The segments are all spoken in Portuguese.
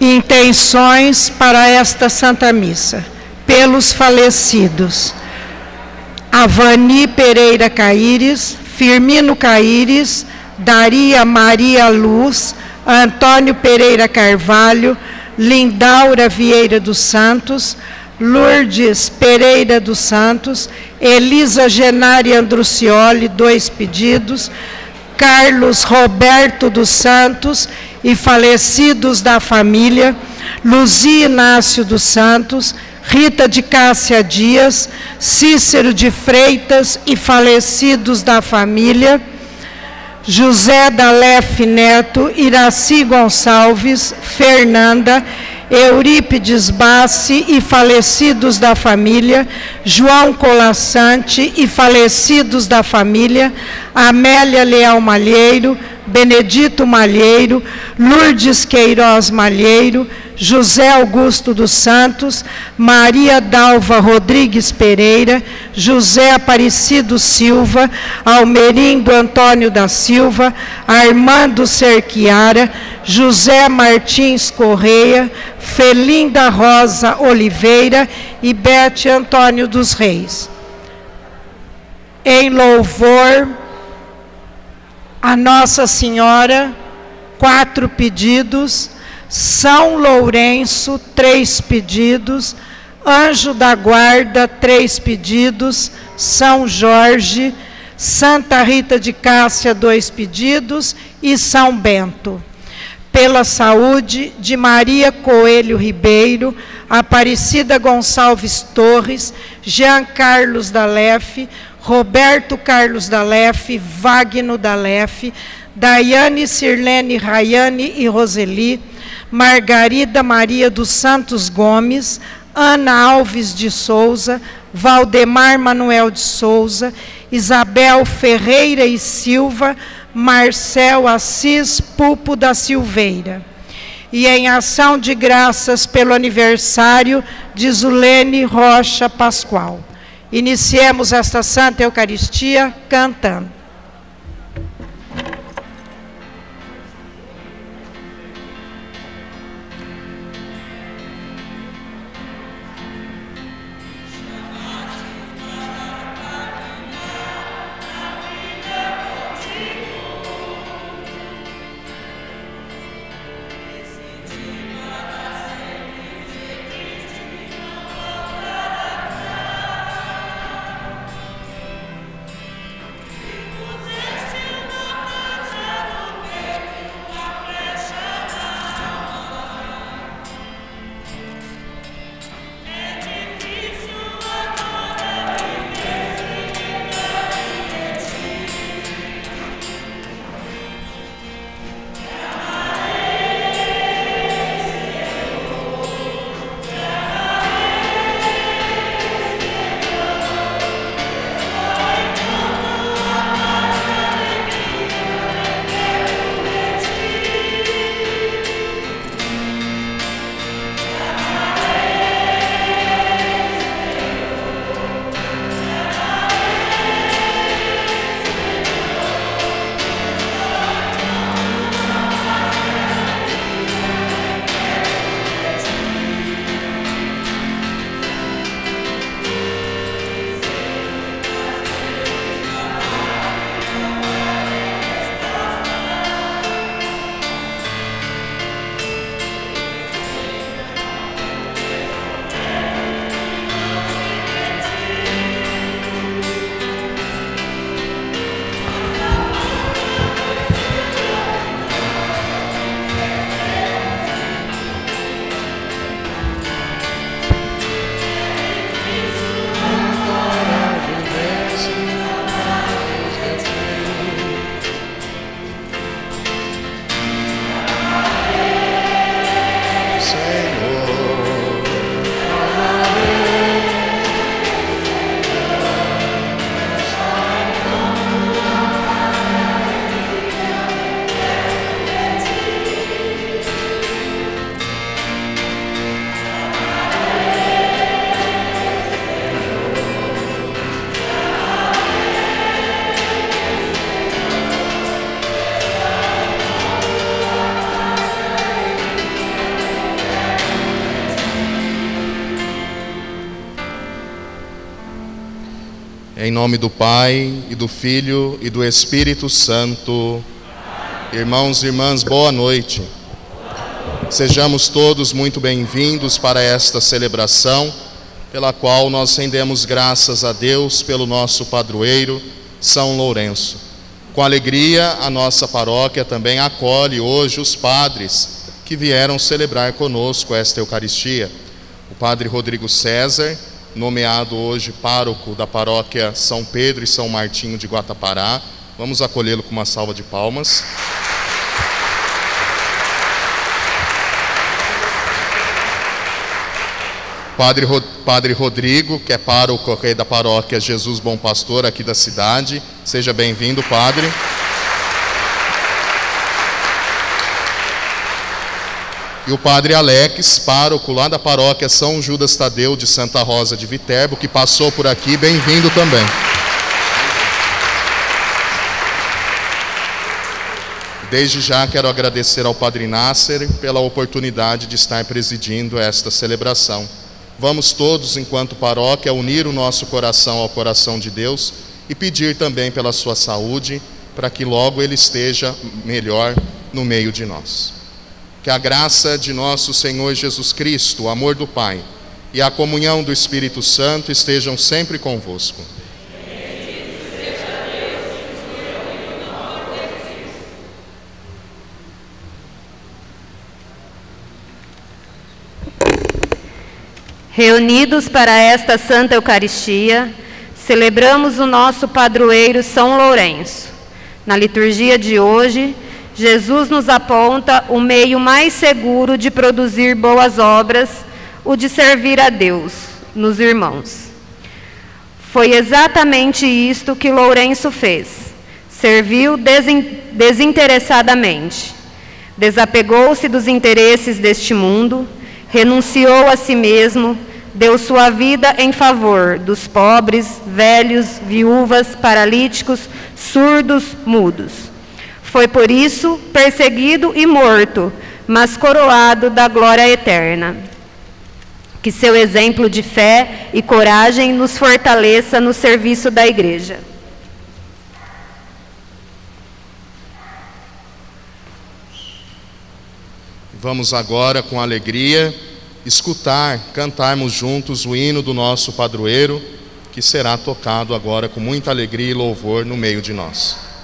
Intenções para esta Santa Missa. Pelos falecidos: Avani Pereira Caíres, Firmino Caíres, Daria Maria Luz, Antônio Pereira Carvalho, Lindaura Vieira dos Santos, Lourdes Pereira dos Santos, Elisa Genari Andrucioli, 2 pedidos, Carlos Roberto dos Santos e falecidos da família, Luzia Inácio dos Santos, Rita de Cássia Dias, Cícero de Freitas e falecidos da família, José Dalef Neto, Iraci Gonçalves, Fernanda, Eurípides Bassi e falecidos da família, João Colassante e falecidos da família, Amélia Leal Malheiro, Benedito Malheiro, Lourdes Queiroz Malheiro, José Augusto dos Santos, Maria Dalva Rodrigues Pereira, José Aparecido Silva, Almerindo Antônio da Silva, Armando Cerquiara, José Martins Correia, Felinda Rosa Oliveira e Bete Antônio dos Reis. Em louvor a Nossa Senhora, 4 pedidos, São Lourenço, 3 pedidos, Anjo da Guarda, 3 pedidos, São Jorge, Santa Rita de Cássia, 2 pedidos e São Bento. Pela saúde de Maria Coelho Ribeiro, Aparecida Gonçalves Torres, Jean Carlos Dalef, Roberto Carlos Dalef, Wagner Dalef, Daiane Sirlene Rayane e Roseli, Margarida Maria dos Santos Gomes, Ana Alves de Souza, Valdemar Manuel de Souza, Isabel Ferreira e Silva, Marcel Assis Pupo da Silveira. E em ação de graças pelo aniversário de Zulene Rocha Pascoal. Iniciemos esta Santa Eucaristia cantando. Em nome do Pai, e do Filho, e do Espírito Santo. Irmãos e irmãs, boa noite. Sejamos todos muito bem-vindos para esta celebração, pela qual nós rendemos graças a Deus pelo nosso padroeiro, São Lourenço. Com alegria, a nossa paróquia também acolhe hoje os padres que vieram celebrar conosco esta Eucaristia. O padre Rodrigo César, nomeado hoje pároco da paróquia São Pedro e São Martinho de Guatapará. Vamos acolhê-lo com uma salva de palmas. Padre Rodrigo, que é pároco aqui da paróquia Jesus Bom Pastor aqui da cidade. Seja bem-vindo, padre. E o padre Alex, pároco lá da paróquia São Judas Tadeu de Santa Rosa de Viterbo, que passou por aqui, bem-vindo também. Desde já quero agradecer ao padre Nasser pela oportunidade de estar presidindo esta celebração. Vamos todos, enquanto paróquia, unir o nosso coração ao coração de Deus e pedir também pela sua saúde, para que logo Ele esteja melhor no meio de nós. Que a graça de nosso Senhor Jesus Cristo, o amor do Pai e a comunhão do Espírito Santo estejam sempre convosco. Reunidos para esta Santa Eucaristia, celebramos o nosso padroeiro São Lourenço. Na liturgia de hoje, Jesus nos aponta o meio mais seguro de produzir boas obras, o de servir a Deus, nos irmãos. Foi exatamente isto que Lourenço fez. Serviu desinteressadamente. Desapegou-se dos interesses deste mundo, renunciou a si mesmo, deu sua vida em favor dos pobres, velhos, viúvas, paralíticos, surdos, mudos. Foi por isso perseguido e morto, mas coroado da glória eterna. Que seu exemplo de fé e coragem nos fortaleça no serviço da Igreja. Vamos agora, com alegria, cantarmos juntos o hino do nosso padroeiro, que será tocado agora com muita alegria e louvor no meio de nós.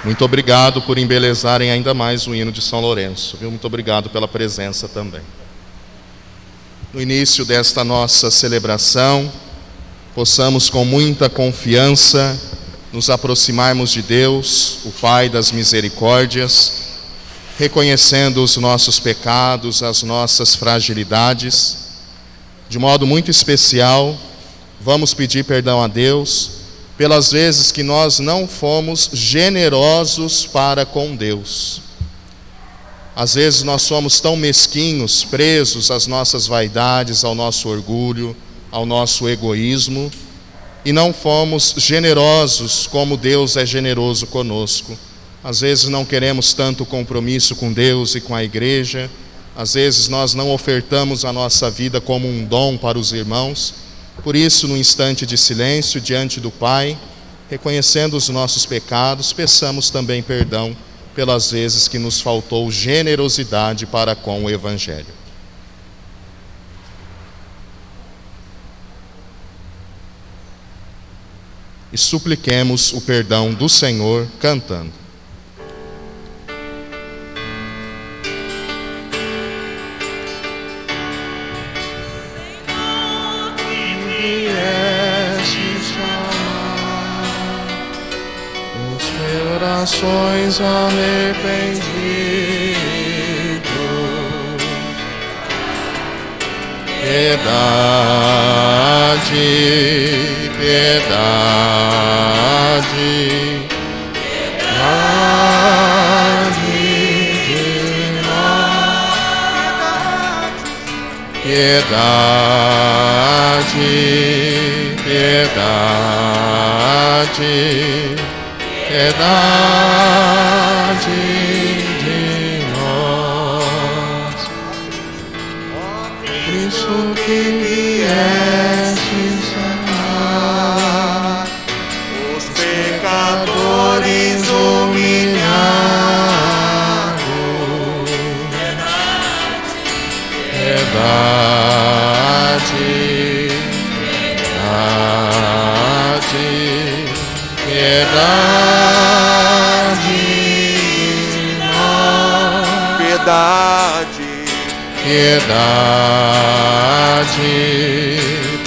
Muito obrigado por embelezarem ainda mais o hino de São Lourenço, viu? Muito obrigado pela presença também. No início desta nossa celebração, possamos com muita confiança nos aproximarmos de Deus, o Pai das misericórdias, reconhecendo os nossos pecados, as nossas fragilidades. De modo muito especial, vamos pedir perdão a Deus pelas vezes que nós não fomos generosos para com Deus. Às vezes nós somos tão mesquinhos, presos às nossas vaidades, ao nosso orgulho, ao nosso egoísmo, e não fomos generosos como Deus é generoso conosco. Às vezes não queremos tanto compromisso com Deus e com a igreja, às vezes nós não ofertamos a nossa vida como um dom para os irmãos. Por isso, no instante de silêncio diante do Pai, reconhecendo os nossos pecados, peçamos também perdão pelas vezes que nos faltou generosidade para com o Evangelho. E supliquemos o perdão do Senhor cantando. Corações arrependidos, piedade, piedade, piedade de nós, piedade, piedade, piedade de nós. Ó Cristo que viestes amar os pecadores humilhados, piedade, piedade, piedade de nós, piedade, piedade,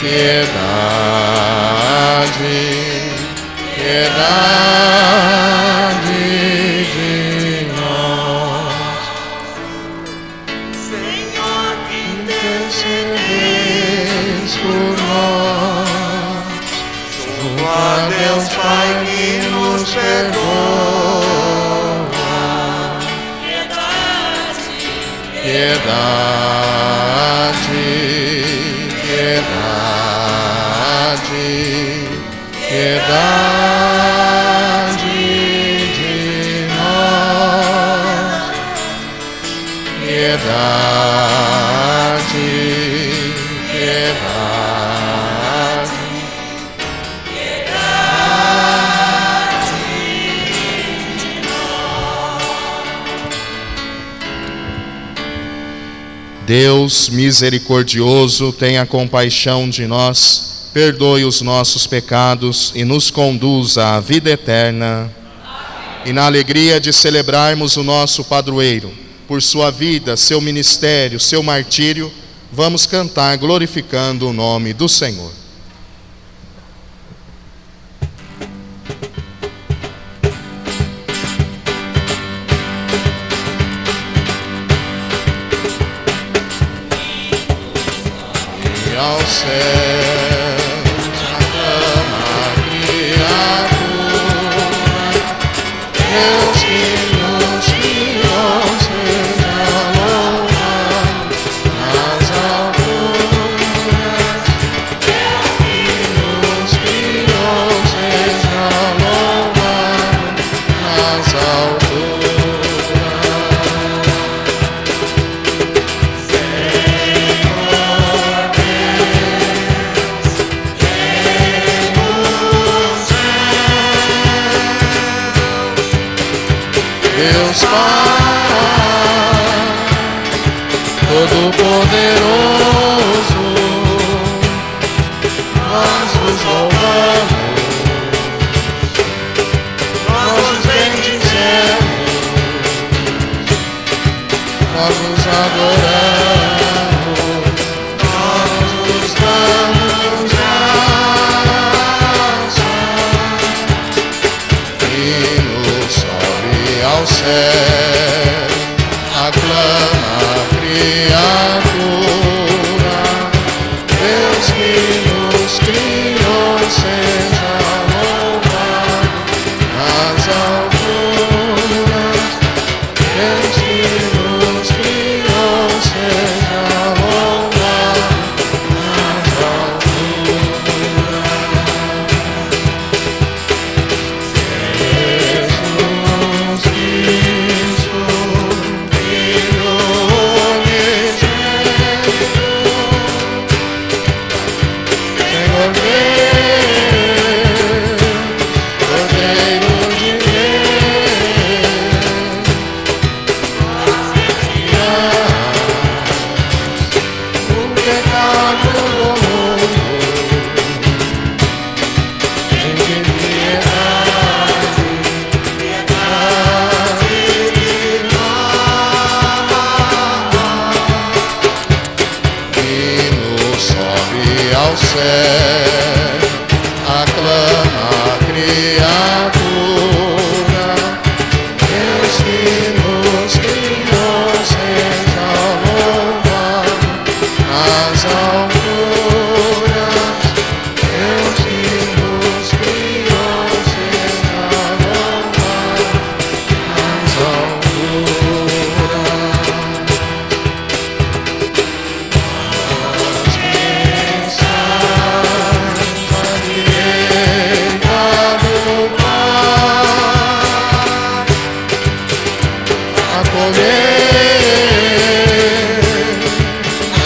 piedade, piedade de nós. Senhor, que intercedeis por nós, a Deus Pai que nos perdoa, piedade, piedade, piedade, piedade de nós, piedade, piedade. Deus misericordioso, tenha compaixão de nós, perdoe os nossos pecados e nos conduza à vida eterna. Amém. E na alegria de celebrarmos o nosso padroeiro, por sua vida, seu ministério, seu martírio, vamos cantar glorificando o nome do Senhor. Aos céus aclama a criatura, Deus que nos criou seja louvado nas alturas, Deus que nos criou seja louvado nas alturas. Deus Pai, Todo-Poderoso, nós vos louvamos, nós os bendizemos. hino sobe ao céu, aclama a criatura, Deus que nos criou seja louvado nas alturas, Deus que nos criou seja louvado nas alturas. Jesus Cristo, Filho unigênito, Senhor Deus, Cordeiro de Deus, o pecado do mundo, em piedade, piedade de nós. Hino sobe ao céu, aclama a criatura, Deus que nos criou seja louvado nas alturas, Deus que nos criou seja louvado nas alturas. À direita do Pai, acolher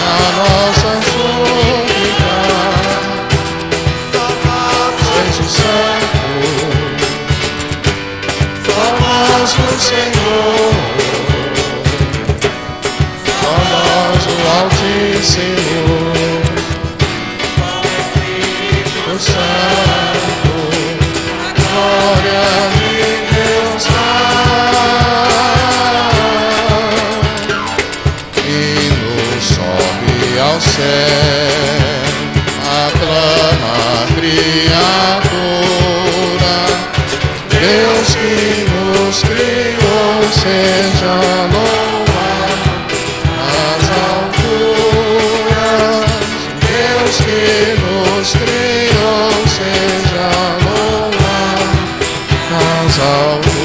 a nossa súplica, Espírito Santo, só nós o Senhor, só nós o Altíssimo, o Santo, a glória de Deus Pai. Hino sobe ao céu, aclama a criatura, Deus que nos criou seja louvado nas alturas, Deus que nos criou seja louvado nas alturas.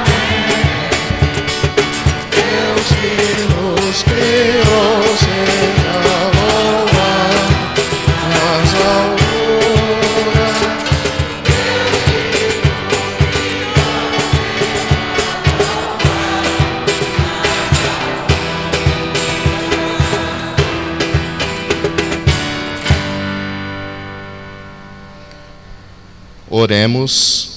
Amém. Deus que nos criou seja louvado nas alturas. Oremos.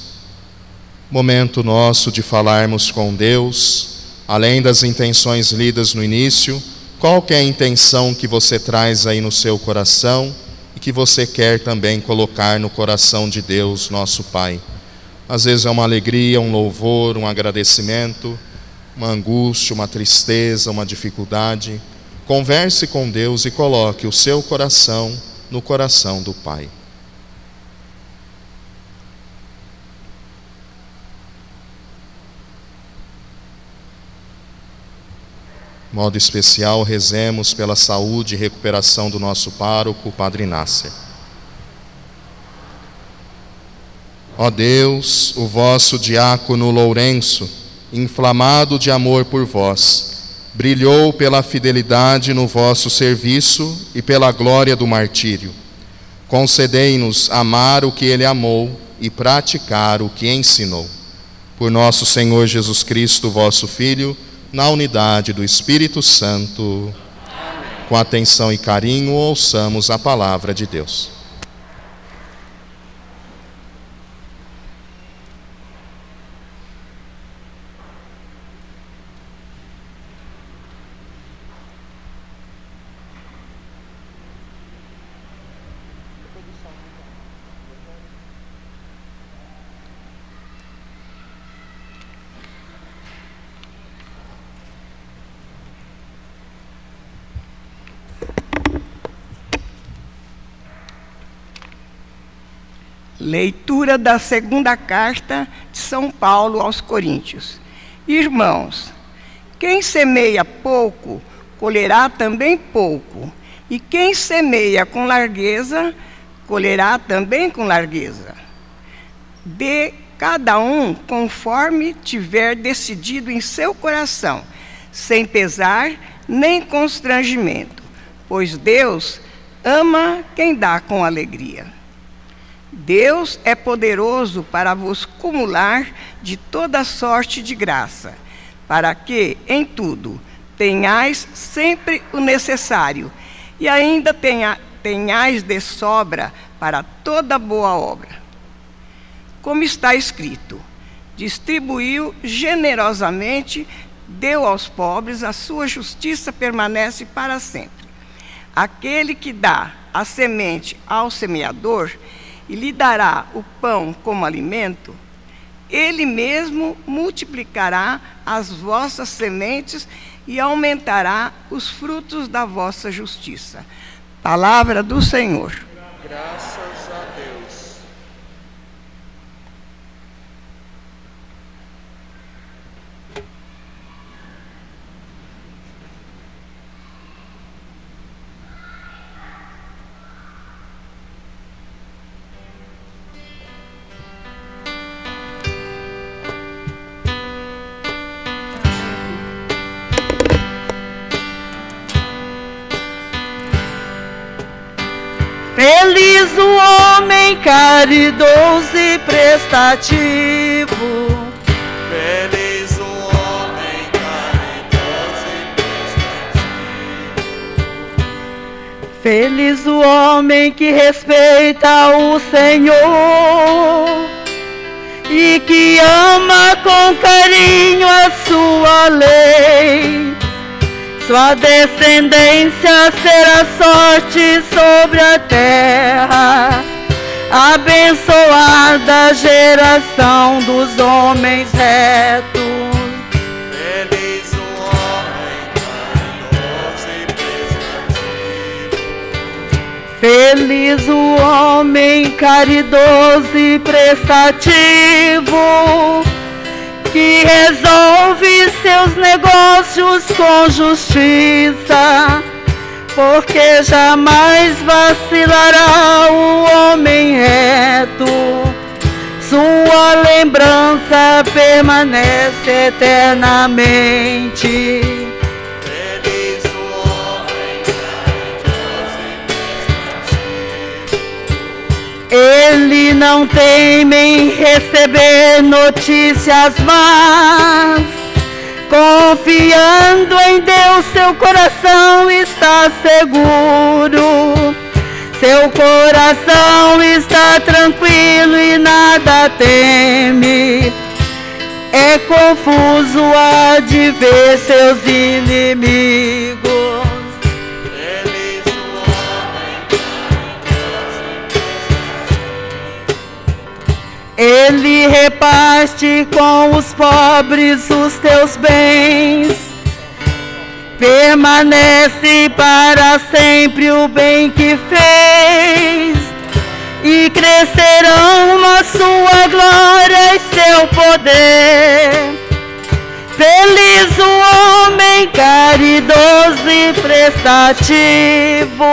Momento nosso de falarmos com Deus, além das intenções lidas no início, qual que é a intenção que você traz aí no seu coração e que você quer também colocar no coração de Deus, nosso Pai? Às vezes é uma alegria, um louvor, um agradecimento, uma angústia, uma tristeza, uma dificuldade. Converse com Deus e coloque o seu coração no coração do Pai. De modo especial, rezemos pela saúde e recuperação do nosso pároco, o Padre Inácio. Ó Deus, o vosso diácono Lourenço, inflamado de amor por vós, brilhou pela fidelidade no vosso serviço e pela glória do martírio. Concedei-nos amar o que ele amou e praticar o que ensinou. Por nosso Senhor Jesus Cristo, vosso Filho, na unidade do Espírito Santo. Amém. Com atenção e carinho, ouçamos a palavra de Deus. Leitura da segunda carta de São Paulo aos Coríntios. Irmãos, quem semeia pouco, colherá também pouco. E quem semeia com largueza, colherá também com largueza. Dê cada um conforme tiver decidido em seu coração, sem pesar nem constrangimento, pois Deus ama quem dá com alegria. Deus é poderoso para vos cumular de toda sorte de graça, para que, em tudo, tenhais sempre o necessário e ainda tenhais de sobra para toda boa obra. Como está escrito, distribuiu generosamente, deu aos pobres, a sua justiça permanece para sempre. Aquele que dá a semente ao semeador e lhe dará o pão como alimento, ele mesmo multiplicará as vossas sementes e aumentará os frutos da vossa justiça. Palavra do Senhor. Graças a Deus. Feliz o homem caridoso e prestativo. Feliz o homem caridoso e prestativo. Feliz o homem que respeita o Senhor e que ama com carinho a sua lei. Sua descendência será sorte sobre a terra, abençoada geração dos homens retos. Feliz o homem caridoso e prestativo. Feliz o homem caridoso e prestativo, que resolve seus negócios com justiça, porque jamais vacilará o homem reto. Sua lembrança permanece eternamente. Feliz o homem caridoso e prestativo. Ele não teme em receber notícias más. Confiando em Deus, seu coração está seguro. Seu coração está tranquilo e nada teme. É confuso a de ver seus inimigos. Feliz o homem caridoso e prestativo. Ele reparte com os pobres os teus bens. Permanece para sempre o bem que fez, e crescerão na sua glória e seu poder. Feliz o homem caridoso e prestativo.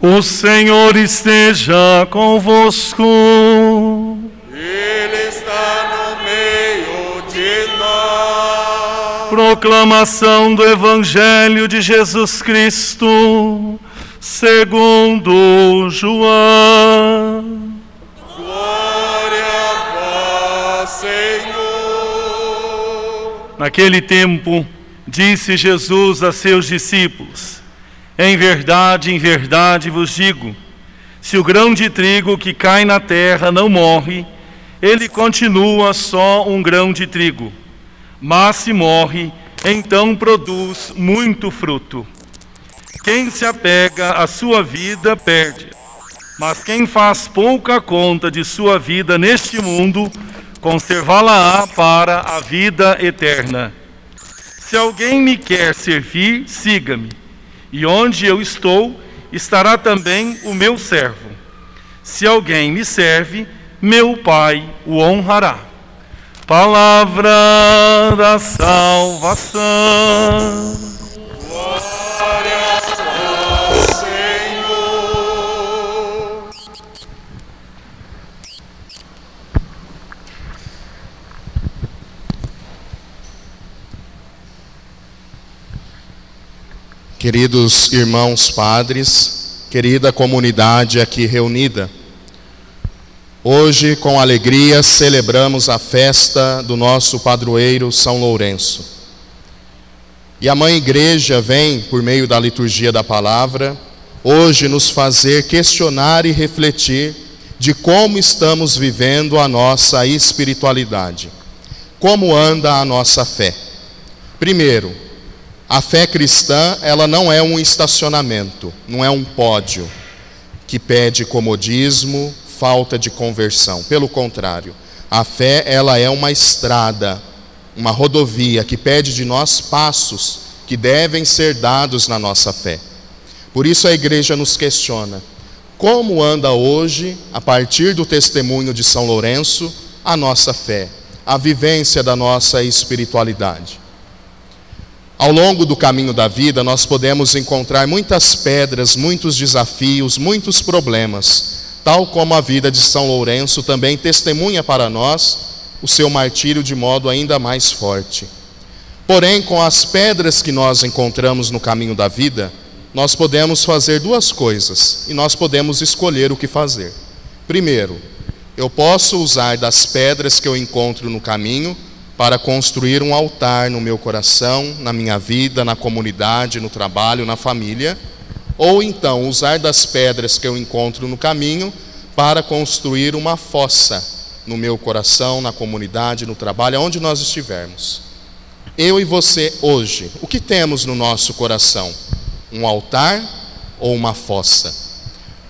O Senhor esteja convosco. Ele está no meio de nós. Proclamação do Evangelho de Jesus Cristo, segundo João. Glória a vós, Senhor. Naquele tempo, disse Jesus a seus discípulos: em verdade vos digo, se o grão de trigo que cai na terra não morre, ele continua só um grão de trigo. Mas se morre, então produz muito fruto. Quem se apega à sua vida, perde. Mas quem faz pouca conta de sua vida neste mundo, conservá-la-á para a vida eterna. Se alguém me quer servir, siga-me. E onde eu estou, estará também o meu servo. Se alguém me serve, meu Pai o honrará. Palavra da salvação. Glória a vós, Senhor. Queridos irmãos padres, querida comunidade aqui reunida, hoje com alegria celebramos a festa do nosso padroeiro São Lourenço. E a Mãe Igreja vem, por meio da liturgia da palavra, hoje nos fazer questionar e refletir de como estamos vivendo a nossa espiritualidade, como anda a nossa fé. Primeiro, a fé cristã, ela não é um estacionamento, não é um pódio que pede comodismo, falta de conversão. Pelo contrário, a fé, ela é uma estrada, uma rodovia que pede de nós passos que devem ser dados na nossa fé. Por isso a igreja nos questiona: como anda hoje, a partir do testemunho de São Lourenço, a nossa fé, a vivência da nossa espiritualidade? Ao longo do caminho da vida, nós podemos encontrar muitas pedras, muitos desafios, muitos problemas, tal como a vida de São Lourenço também testemunha para nós o seu martírio de modo ainda mais forte. Porém, com as pedras que nós encontramos no caminho da vida, nós podemos fazer duas coisas, e nós podemos escolher o que fazer. Primeiro, eu posso usar das pedras que eu encontro no caminho para construir um altar no meu coração, na minha vida, na comunidade, no trabalho, na família. Ou então usar das pedras que eu encontro no caminho para construir uma fossa no meu coração, na comunidade, no trabalho, aonde nós estivermos. Eu e você hoje, o que temos no nosso coração? Um altar ou uma fossa?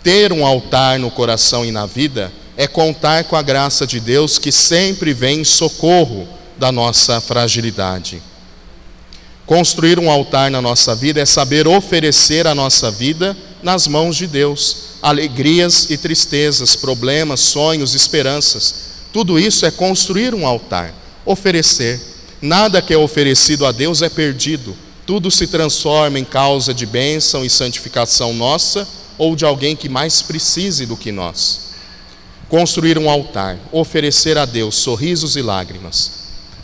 Ter um altar no coração e na vida é contar com a graça de Deus, que sempre vem em socorro da nossa fragilidade. Construir um altar na nossa vida é saber oferecer a nossa vida nas mãos de Deus. Alegrias e tristezas, problemas, sonhos, esperanças. Tudo isso é construir um altar, oferecer. Nada que é oferecido a Deus é perdido. Tudo se transforma em causa de bênção e santificação nossa ou de alguém que mais precise do que nós. Construir um altar, oferecer a Deus sorrisos e lágrimas.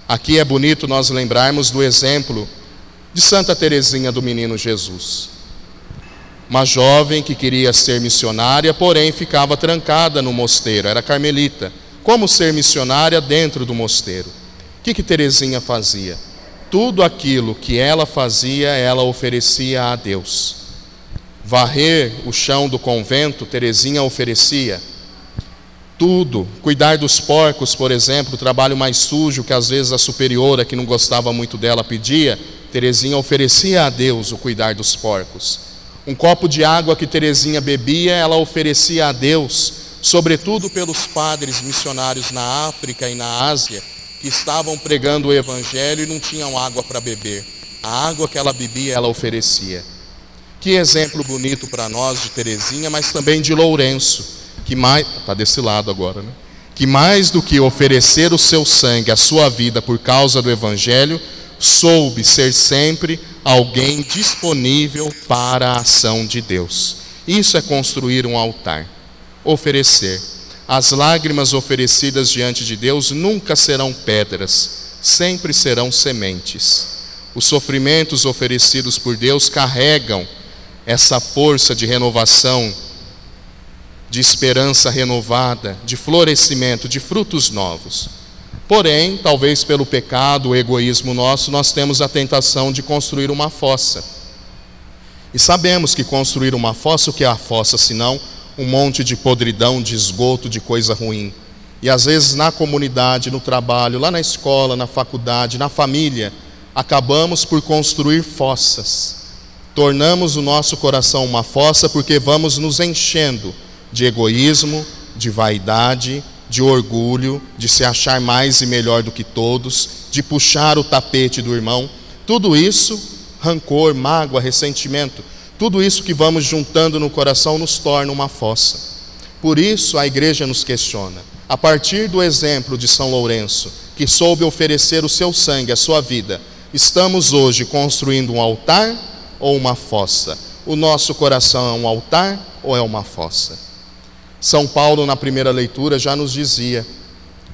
Aqui é bonito nós lembrarmos do exemplo de Santa Teresinha do Menino Jesus. Uma jovem que queria ser missionária, porém ficava trancada no mosteiro, era carmelita. Como ser missionária dentro do mosteiro? O que Teresinha fazia? Tudo aquilo que ela fazia, ela oferecia a Deus. Varrer o chão do convento, Teresinha oferecia. Tudo, cuidar dos porcos, por exemplo, o trabalho mais sujo que às vezes a superiora, que não gostava muito dela, pedia, Teresinha oferecia a Deus o cuidar dos porcos. Um copo de água que Teresinha bebia, ela oferecia a Deus, sobretudo pelos padres missionários na África e na Ásia, que estavam pregando o Evangelho e não tinham água para beber. A água que ela bebia, ela oferecia. Que exemplo bonito para nós de Teresinha, mas também de Lourenço, que mais, está desse lado agora, né? Que mais do que oferecer o seu sangue, a sua vida por causa do Evangelho, soube ser sempre alguém disponível para a ação de Deus. Isso é construir um altar, oferecer. As lágrimas oferecidas diante de Deus nunca serão pedras, sempre serão sementes. Os sofrimentos oferecidos por Deus carregam essa força de renovação, de esperança renovada, de florescimento, de frutos novos. Porém, talvez pelo pecado, o egoísmo nosso, nós temos a tentação de construir uma fossa. E sabemos que construir uma fossa, o que é a fossa, senão um monte de podridão, de esgoto, de coisa ruim. E às vezes na comunidade, no trabalho, lá na escola, na faculdade, na família, acabamos por construir fossas. Tornamos o nosso coração uma fossa porque vamos nos enchendo de egoísmo, de vaidade, de orgulho, de se achar mais e melhor do que todos, de puxar o tapete do irmão. Tudo isso, rancor, mágoa, ressentimento, tudo isso que vamos juntando no coração nos torna uma fossa. Por isso a igreja nos questiona. A partir do exemplo de São Lourenço, que soube oferecer o seu sangue, a sua vida, estamos hoje construindo um altar ou uma fossa? O nosso coração é um altar ou é uma fossa? São Paulo, na primeira leitura, já nos dizia: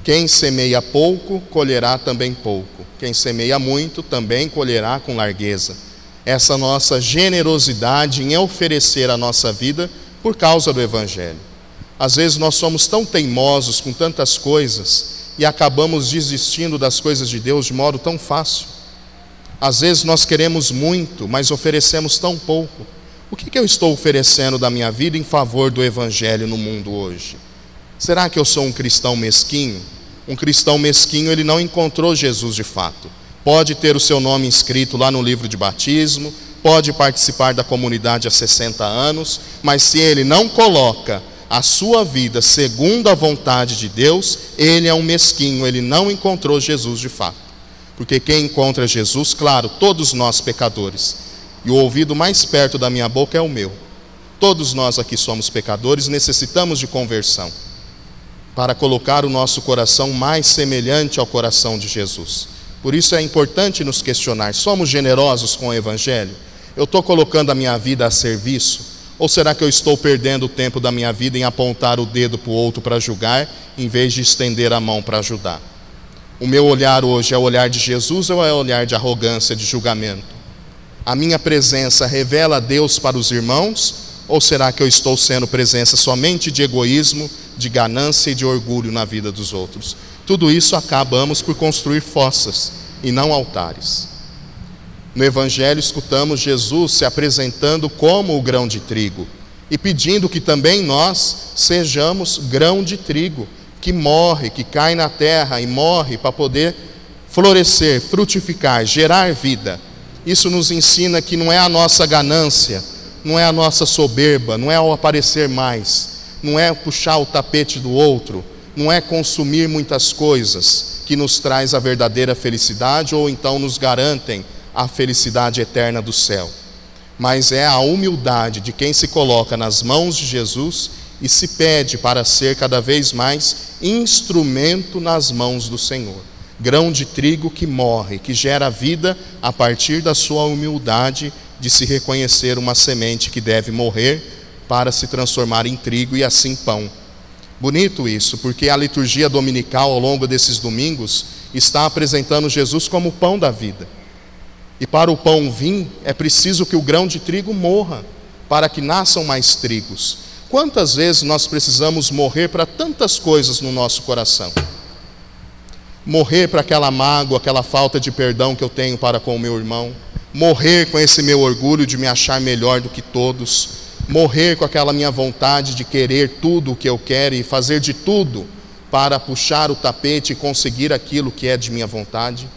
quem semeia pouco, colherá também pouco. Quem semeia muito, também colherá com largueza. Essa nossa generosidade em oferecer a nossa vida por causa do Evangelho. Às vezes nós somos tão teimosos com tantas coisas e acabamos desistindo das coisas de Deus de modo tão fácil. Às vezes nós queremos muito, mas oferecemos tão pouco. O que eu estou oferecendo da minha vida em favor do Evangelho no mundo hoje? Será que eu sou um cristão mesquinho? Um cristão mesquinho, ele não encontrou Jesus de fato. Pode ter o seu nome inscrito lá no livro de batismo, pode participar da comunidade há 60 anos, mas se ele não coloca a sua vida segundo a vontade de Deus, ele é um mesquinho, ele não encontrou Jesus de fato. Porque quem encontra Jesus, claro, todos nós pecadores, e o ouvido mais perto da minha boca é o meu. Todos nós aqui somos pecadores, necessitamos de conversão para colocar o nosso coração mais semelhante ao coração de Jesus. Por isso é importante nos questionar: somos generosos com o Evangelho? Eu estou colocando a minha vida a serviço? Ou será que eu estou perdendo o tempo da minha vida em apontar o dedo para o outro para julgar, em vez de estender a mão para ajudar? O meu olhar hoje é o olhar de Jesus ou é o olhar de arrogância, de julgamento? A minha presença revela a Deus para os irmãos? Ou será que eu estou sendo presença somente de egoísmo, de ganância e de orgulho na vida dos outros? Tudo isso acabamos por construir fossas e não altares. No Evangelho escutamos Jesus se apresentando como o grão de trigo e pedindo que também nós sejamos grão de trigo, que morre, que cai na terra e morre para poder florescer, frutificar, gerar vida. Isso nos ensina que não é a nossa ganância, não é a nossa soberba, não é o aparecer mais, não é puxar o tapete do outro, não é consumir muitas coisas que nos traz a verdadeira felicidade ou então nos garantem a felicidade eterna do céu. Mas é a humildade de quem se coloca nas mãos de Jesus e se pede para ser cada vez mais instrumento nas mãos do Senhor. Grão de trigo que morre, que gera vida a partir da sua humildade de se reconhecer uma semente que deve morrer para se transformar em trigo e assim pão. Bonito isso, porque a liturgia dominical ao longo desses domingos está apresentando Jesus como o pão da vida. E para o pão vir, é preciso que o grão de trigo morra, para que nasçam mais trigos. Quantas vezes nós precisamos morrer para tantas coisas no nosso coração? Morrer para aquela mágoa, aquela falta de perdão que eu tenho para com o meu irmão. Morrer com esse meu orgulho de me achar melhor do que todos. Morrer com aquela minha vontade de querer tudo o que eu quero e fazer de tudo para puxar o tapete e conseguir aquilo que é de minha vontade.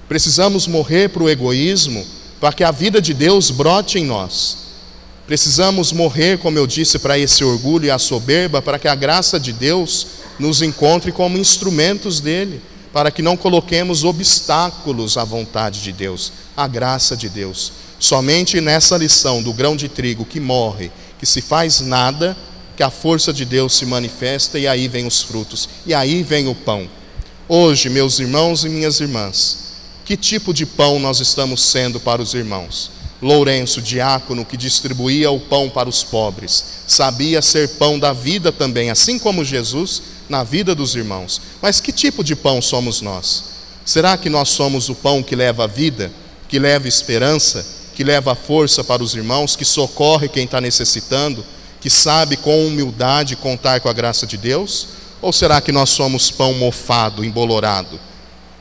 Precisamos morrer para o egoísmo para que a vida de Deus brote em nós. Precisamos morrer, como eu disse, para esse orgulho e a soberba, para que a graça de Deus nos encontre como instrumentos dele, para que não coloquemos obstáculos à vontade de Deus, à graça de Deus. Somente nessa lição do grão de trigo que morre, que se faz nada, que a força de Deus se manifesta e aí vem os frutos, e aí vem o pão. Hoje, meus irmãos e minhas irmãs, que tipo de pão nós estamos sendo para os irmãos? Lourenço, diácono, que distribuía o pão para os pobres, sabia ser pão da vida também, assim como Jesus, na vida dos irmãos. Mas que tipo de pão somos nós? Será que nós somos o pão que leva a vida, que leva esperança, que leva força para os irmãos, que socorre quem está necessitando, que sabe com humildade contar com a graça de Deus? Ou será que nós somos pão mofado, embolorado?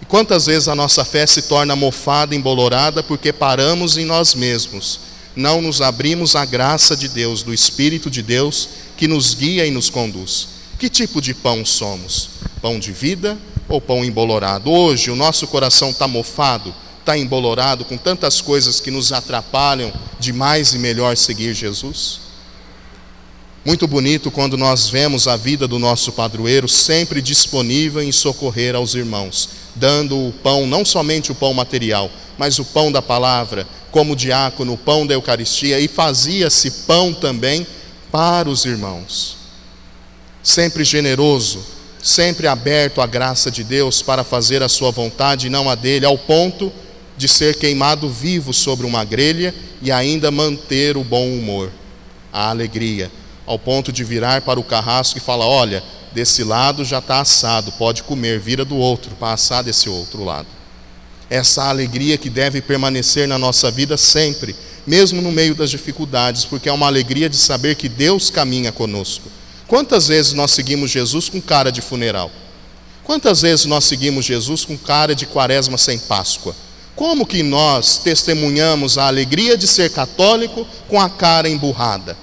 E quantas vezes a nossa fé se torna mofada, embolorada, porque paramos em nós mesmos, não nos abrimos à graça de Deus, do Espírito de Deus, que nos guia e nos conduz. Que tipo de pão somos? Pão de vida ou pão embolorado? Hoje o nosso coração está mofado, está embolorado com tantas coisas que nos atrapalham de mais e melhor seguir Jesus? Muito bonito quando nós vemos a vida do nosso padroeiro sempre disponível em socorrer aos irmãos, dando o pão, não somente o pão material, mas o pão da palavra, como diácono, o pão da Eucaristia, e fazia-se pão também para os irmãos. Sempre generoso, sempre aberto à graça de Deus para fazer a sua vontade e não a dele, ao ponto de ser queimado vivo sobre uma grelha e ainda manter o bom humor, a alegria, ao ponto de virar para o carrasco e falar: olha, desse lado já está assado, pode comer, vira do outro para assar desse outro lado. Essa alegria que deve permanecer na nossa vida sempre, mesmo no meio das dificuldades, porque é uma alegria de saber que Deus caminha conosco. Quantas vezes nós seguimos Jesus com cara de funeral? Quantas vezes nós seguimos Jesus com cara de quaresma sem Páscoa? Como que nós testemunhamos a alegria de ser católico com a cara emburrada?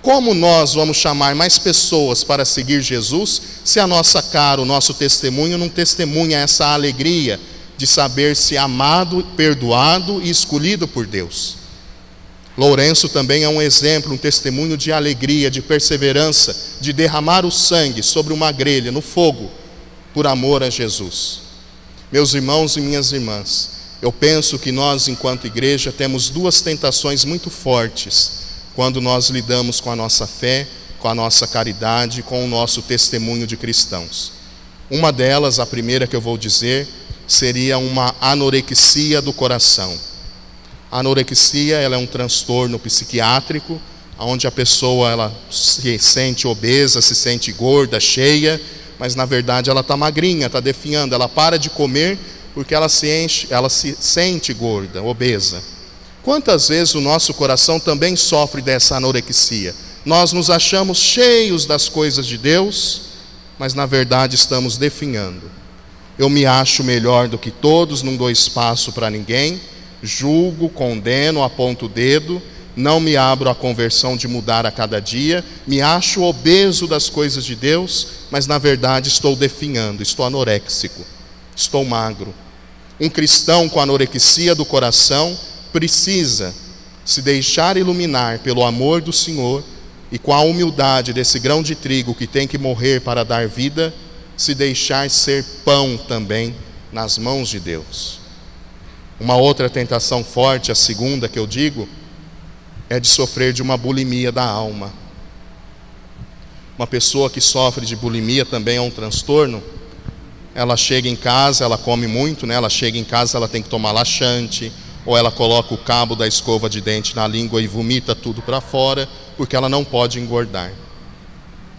Como nós vamos chamar mais pessoas para seguir Jesus se a nossa cara, o nosso testemunho não testemunha essa alegria de saber-se amado, perdoado e escolhido por Deus? Lourenço também é um exemplo, um testemunho de alegria, de perseverança, de derramar o sangue sobre uma grelha, no fogo, por amor a Jesus. Meus irmãos e minhas irmãs, eu penso que nós, enquanto igreja, temos duas tentações muito fortes quando nós lidamos com a nossa fé, com a nossa caridade, com o nosso testemunho de cristãos. Uma delas, a primeira que eu vou dizer, seria uma anorexia do coração. A anorexia, ela é um transtorno psiquiátrico, onde a pessoa ela se sente obesa, se sente gorda, cheia, mas na verdade ela está magrinha, está definhando, ela para de comer porque ela se sente gorda, obesa. Quantas vezes o nosso coração também sofre dessa anorexia? Nós nos achamos cheios das coisas de Deus, mas na verdade estamos definhando. Eu me acho melhor do que todos, não dou espaço para ninguém, julgo, condeno, aponto o dedo, não me abro à conversão de mudar a cada dia, me acho obeso das coisas de Deus, mas na verdade estou definhando, estou anoréxico, estou magro. Um cristão com anorexia do coração precisa se deixar iluminar pelo amor do Senhor e com a humildade desse grão de trigo que tem que morrer para dar vida, se deixar ser pão também nas mãos de Deus. Uma outra tentação forte, a segunda que eu digo, é de sofrer de uma bulimia da alma. Uma pessoa que sofre de bulimia também é um transtorno. Ela chega em casa, ela come muito, né? Ela chega em casa, ela tem que tomar laxante, ou ela coloca o cabo da escova de dente na língua e vomita tudo para fora, porque ela não pode engordar.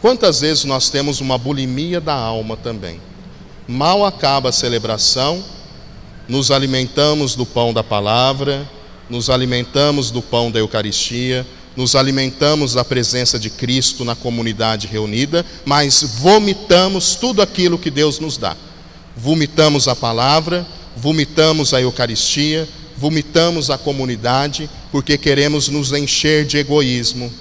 Quantas vezes nós temos uma bulimia da alma também? Mal acaba a celebração, nos alimentamos do pão da palavra, nos alimentamos do pão da Eucaristia, nos alimentamos da presença de Cristo na comunidade reunida, mas vomitamos tudo aquilo que Deus nos dá. Vomitamos a palavra, vomitamos a Eucaristia, vomitamos a comunidade, porque queremos nos encher de egoísmo,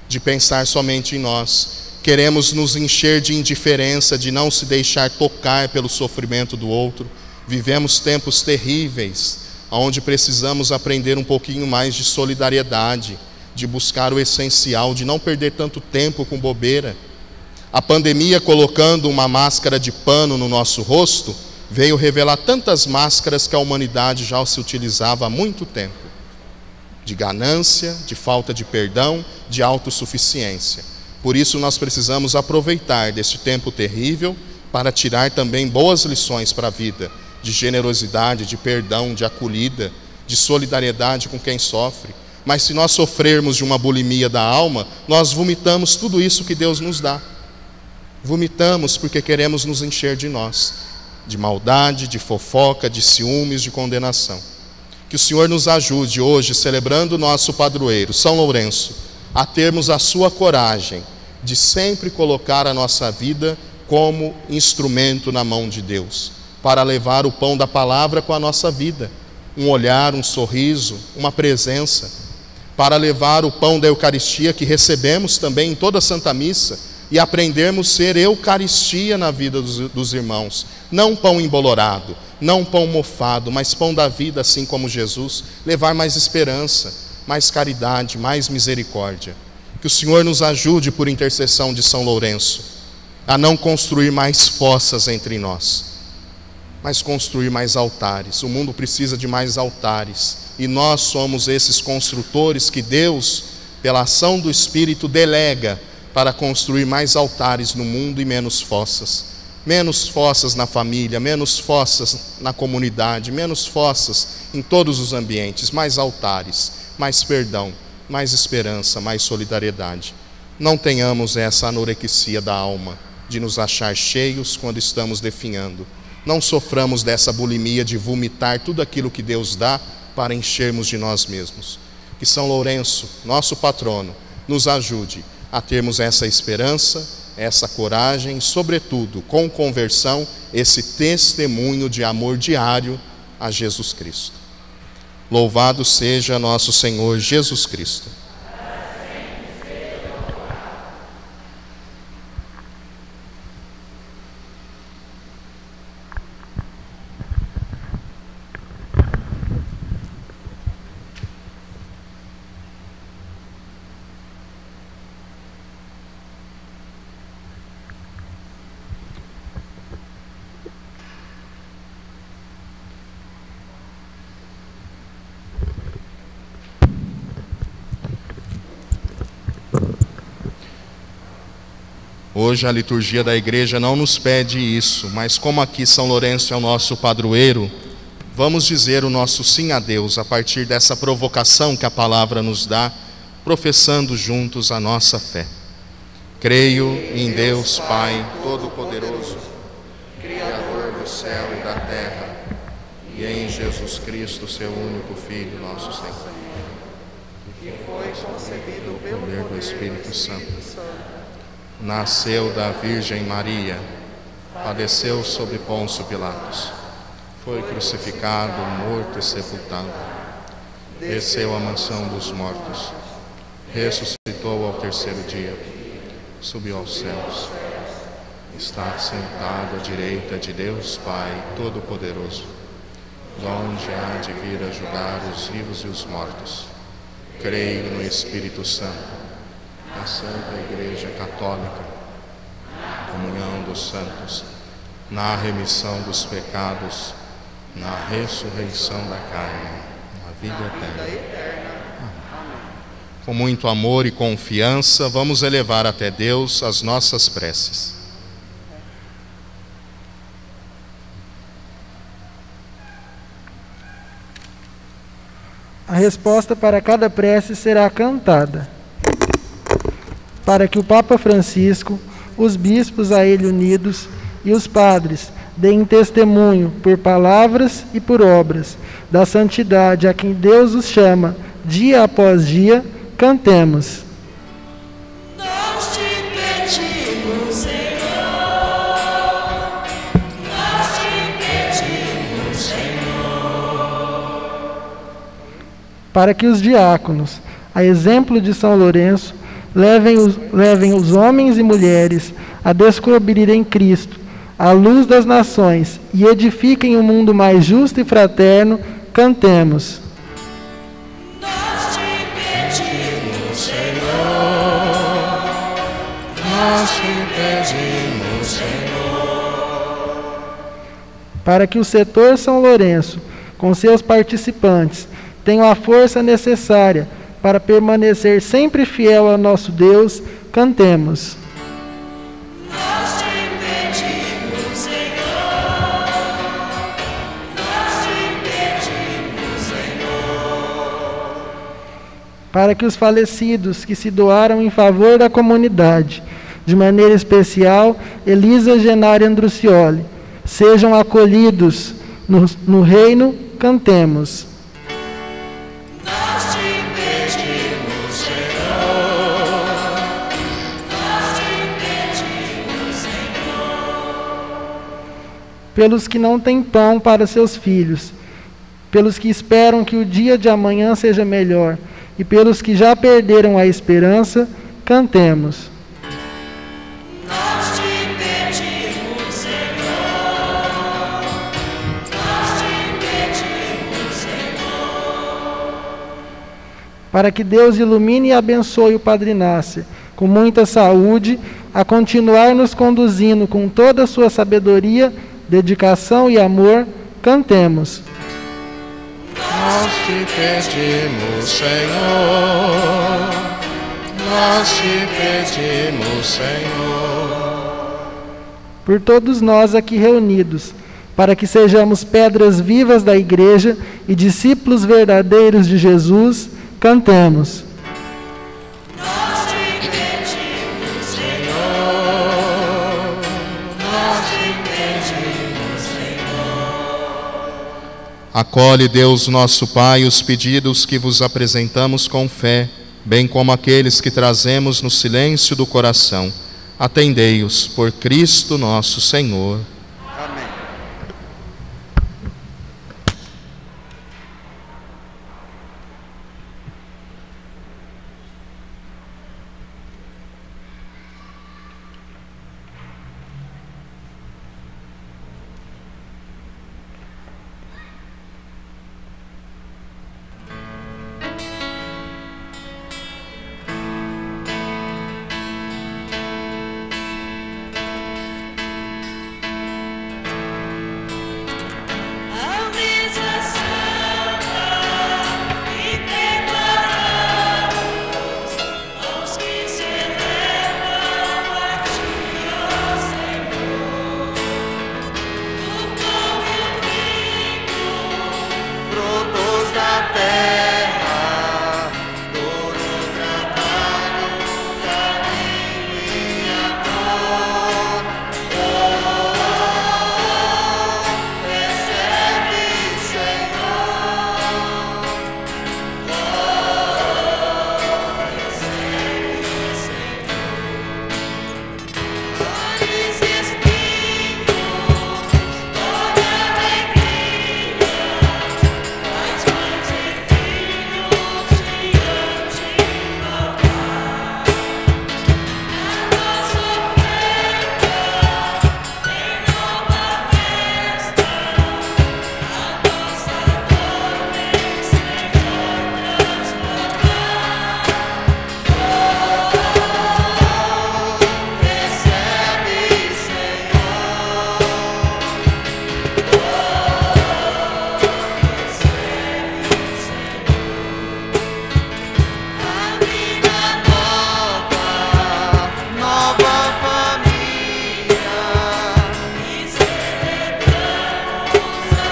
de pensar somente em nós. Queremos nos encher de indiferença, de não se deixar tocar pelo sofrimento do outro. Vivemos tempos terríveis, onde precisamos aprender um pouquinho mais de solidariedade, de buscar o essencial, de não perder tanto tempo com bobeira. A pandemia, colocando uma máscara de pano no nosso rosto, veio revelar tantas máscaras que a humanidade já se utilizava há muito tempo. De ganância, de falta de perdão, de autossuficiência. Por isso nós precisamos aproveitar deste tempo terrível para tirar também boas lições para a vida, de generosidade, de perdão, de acolhida, de solidariedade com quem sofre. Mas se nós sofrermos de uma bulimia da alma, nós vomitamos tudo isso que Deus nos dá. Vomitamos porque queremos nos encher de nós, de maldade, de fofoca, de ciúmes, de condenação. Que o Senhor nos ajude hoje, celebrando o nosso padroeiro, São Lourenço, a termos a sua coragem de sempre colocar a nossa vida como instrumento na mão de Deus, para levar o pão da palavra com a nossa vida, um olhar, um sorriso, uma presença, para levar o pão da Eucaristia que recebemos também em toda a Santa Missa e aprendermos a ser Eucaristia na vida dos irmãos, não pão embolorado, não pão mofado, mas pão da vida, assim como Jesus, levar mais esperança, mais caridade, mais misericórdia. Que o Senhor nos ajude, por intercessão de São Lourenço, a não construir mais fossas entre nós, mas construir mais altares. O mundo precisa de mais altares, e nós somos esses construtores que Deus, pela ação do Espírito, delega para construir mais altares no mundo e menos fossas. Menos fossas na família, menos fossas na comunidade, menos fossas em todos os ambientes, mais altares, mais perdão, mais esperança, mais solidariedade. Não tenhamos essa anorexia da alma, de nos achar cheios quando estamos definhando. Não soframos dessa bulimia de vomitar tudo aquilo que Deus dá para enchermos de nós mesmos. Que São Lourenço, nosso patrono, nos ajude a termos essa esperança, essa coragem e, sobretudo, com conversão, esse testemunho de amor diário a Jesus Cristo. Louvado seja nosso Senhor Jesus Cristo. Hoje a liturgia da igreja não nos pede isso, mas como aqui São Lourenço é o nosso padroeiro, vamos dizer o nosso sim a Deus a partir dessa provocação que a palavra nos dá, professando juntos a nossa fé. Creio em Deus Pai Todo-Poderoso, Criador do céu e da terra, e em Jesus Cristo, seu único Filho, nosso Senhor, que foi concebido pelo poder do Espírito Santo. Nasceu da Virgem Maria, padeceu sob Pôncio Pilatos, foi crucificado, morto e sepultado, desceu à mansão dos mortos, ressuscitou ao terceiro dia, subiu aos céus, está sentado à direita de Deus Pai Todo-Poderoso, donde há de vir a julgar os vivos e os mortos. Creio no Espírito Santo, a Santa Igreja Católica, na comunhão dos santos, na remissão dos pecados, na ressurreição da carne, na vida eterna. Amém. Com muito amor e confiança, vamos elevar até Deus as nossas preces. A resposta para cada prece será cantada, para que o Papa Francisco, os bispos a ele unidos e os padres deem testemunho por palavras e por obras da santidade a quem Deus os chama dia após dia, cantemos. Nós te pedimos, Senhor, nós te pedimos, Senhor. Para que os diáconos, a exemplo de São Lourenço, levem os homens e mulheres a descobrirem Cristo, a luz das nações, e edifiquem um mundo mais justo e fraterno, cantemos. Nós te pedimos, Senhor, nós te pedimos, Senhor. Para que o setor São Lourenço, com seus participantes, tenham a força necessária para permanecer sempre fiel ao nosso Deus, cantemos. Nós te pedimos, Senhor, nós te pedimos, Senhor. para que os falecidos que se doaram em favor da comunidade, de maneira especial Elisa Genari Andrucioli, sejam acolhidos no reino. Cantemos. Nós te pedimos, Senhor. Nós te pedimos, Senhor. Pelos que não têm pão para seus filhos, pelos que esperam que o dia de amanhã seja melhor, e pelos que já perderam a esperança, cantemos. Nós te pedimos, Senhor. Nós te pedimos, Senhor. Para que Deus ilumine e abençoe o Padre Nasser, com muita saúde, a continuar nos conduzindo com toda a sua sabedoria, dedicação e amor, cantemos. Nós te pedimos, Senhor. Nós te pedimos, Senhor. Por todos nós aqui reunidos, para que sejamos pedras vivas da Igreja e discípulos verdadeiros de Jesus, cantemos. Nós te pedimos, Senhor. nós te pedimos, Senhor. Acolhe, Deus nosso Pai, os pedidos que vos apresentamos com fé, bem como aqueles que trazemos no silêncio do coração. Atendei-os por Cristo nosso Senhor. Amém. A mesa santa e declaramos aos que celebram a Ti, ó Senhor, o pão e o vinho, Frutos da terra, todo trabalho, carinho e amor. Recebe, Senhor. Flores e espinhos, toda alegria, as mães e filhos diante do Pai. A nossa oferta em nova festa, a nossa dor vem, Senhor, transformar. Recebe, A vida nova família. e celebramos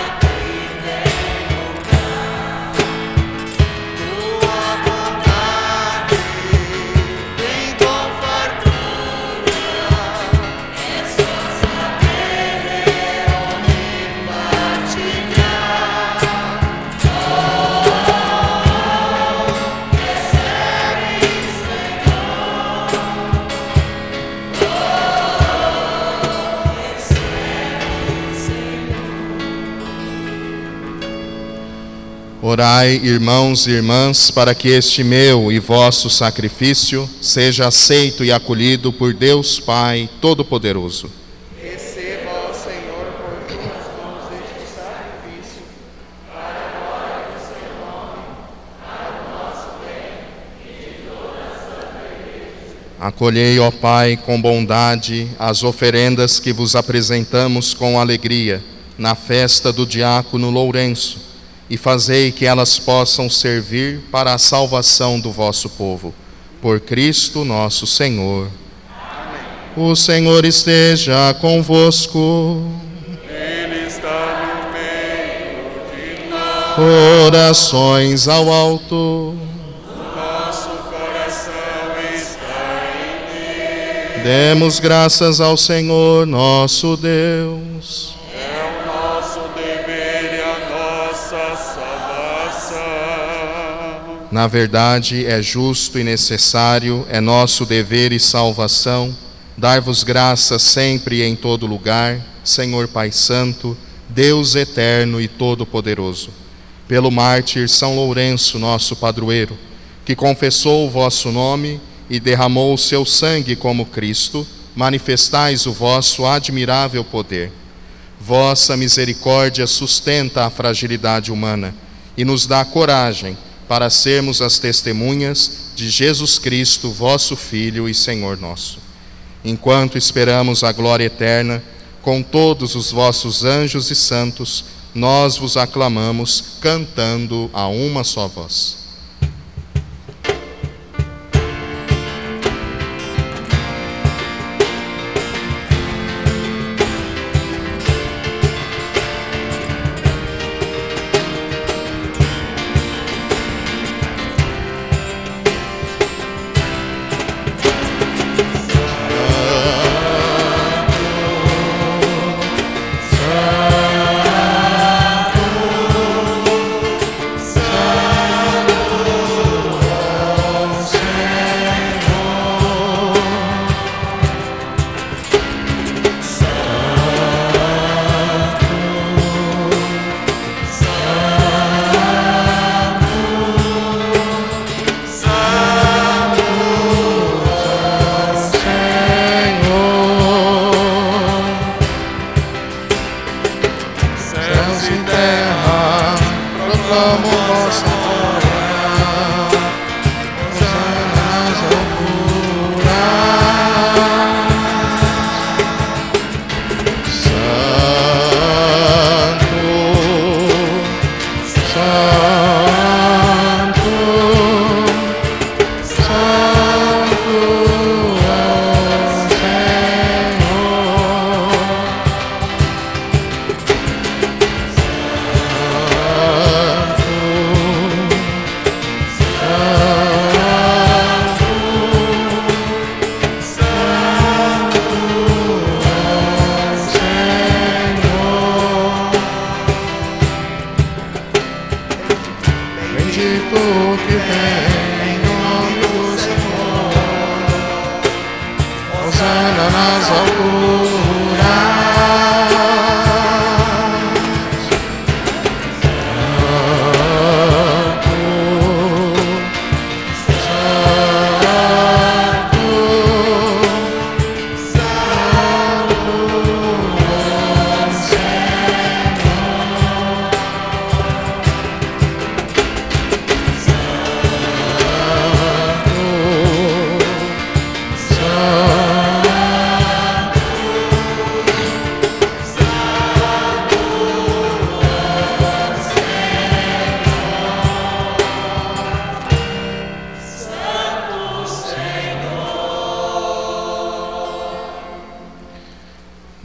aqui neste lugar. Tua bondade vem com fartura. É só saber reunir, partilhar. Orai, irmãos e irmãs, para que este meu e vosso sacrifício seja aceito e acolhido por Deus Pai Todo-Poderoso. Receba, ó Senhor, por tuas mãos este sacrifício, para a glória do seu nome, para o nosso bem e de toda a Santa Igreja. Acolhei, ó Pai, com bondade as oferendas que vos apresentamos com alegria na festa do diácono Lourenço, e fazei que elas possam servir para a salvação do vosso povo. Por Cristo nosso Senhor. Amém. O Senhor esteja convosco. Ele está no meio de nós. Orações ao alto. Pai Demos graças ao Senhor nosso Deus. É o nosso dever e a nossa salvação. Na verdade, é justo e necessário, é nosso dever e salvação, dar-vos graças sempre e em todo lugar, Senhor Pai Santo, Deus eterno e todo-poderoso. Pelo mártir São Lourenço, nosso padroeiro, que confessou o vosso nome e derramou o seu sangue como Cristo, manifestais o vosso admirável poder. Vossa misericórdia sustenta a fragilidade humana e nos dá coragem para sermos as testemunhas de Jesus Cristo, vosso Filho e Senhor nosso. Enquanto esperamos a glória eterna, com todos os vossos anjos e santos, nós vos aclamamos, cantando a uma só voz.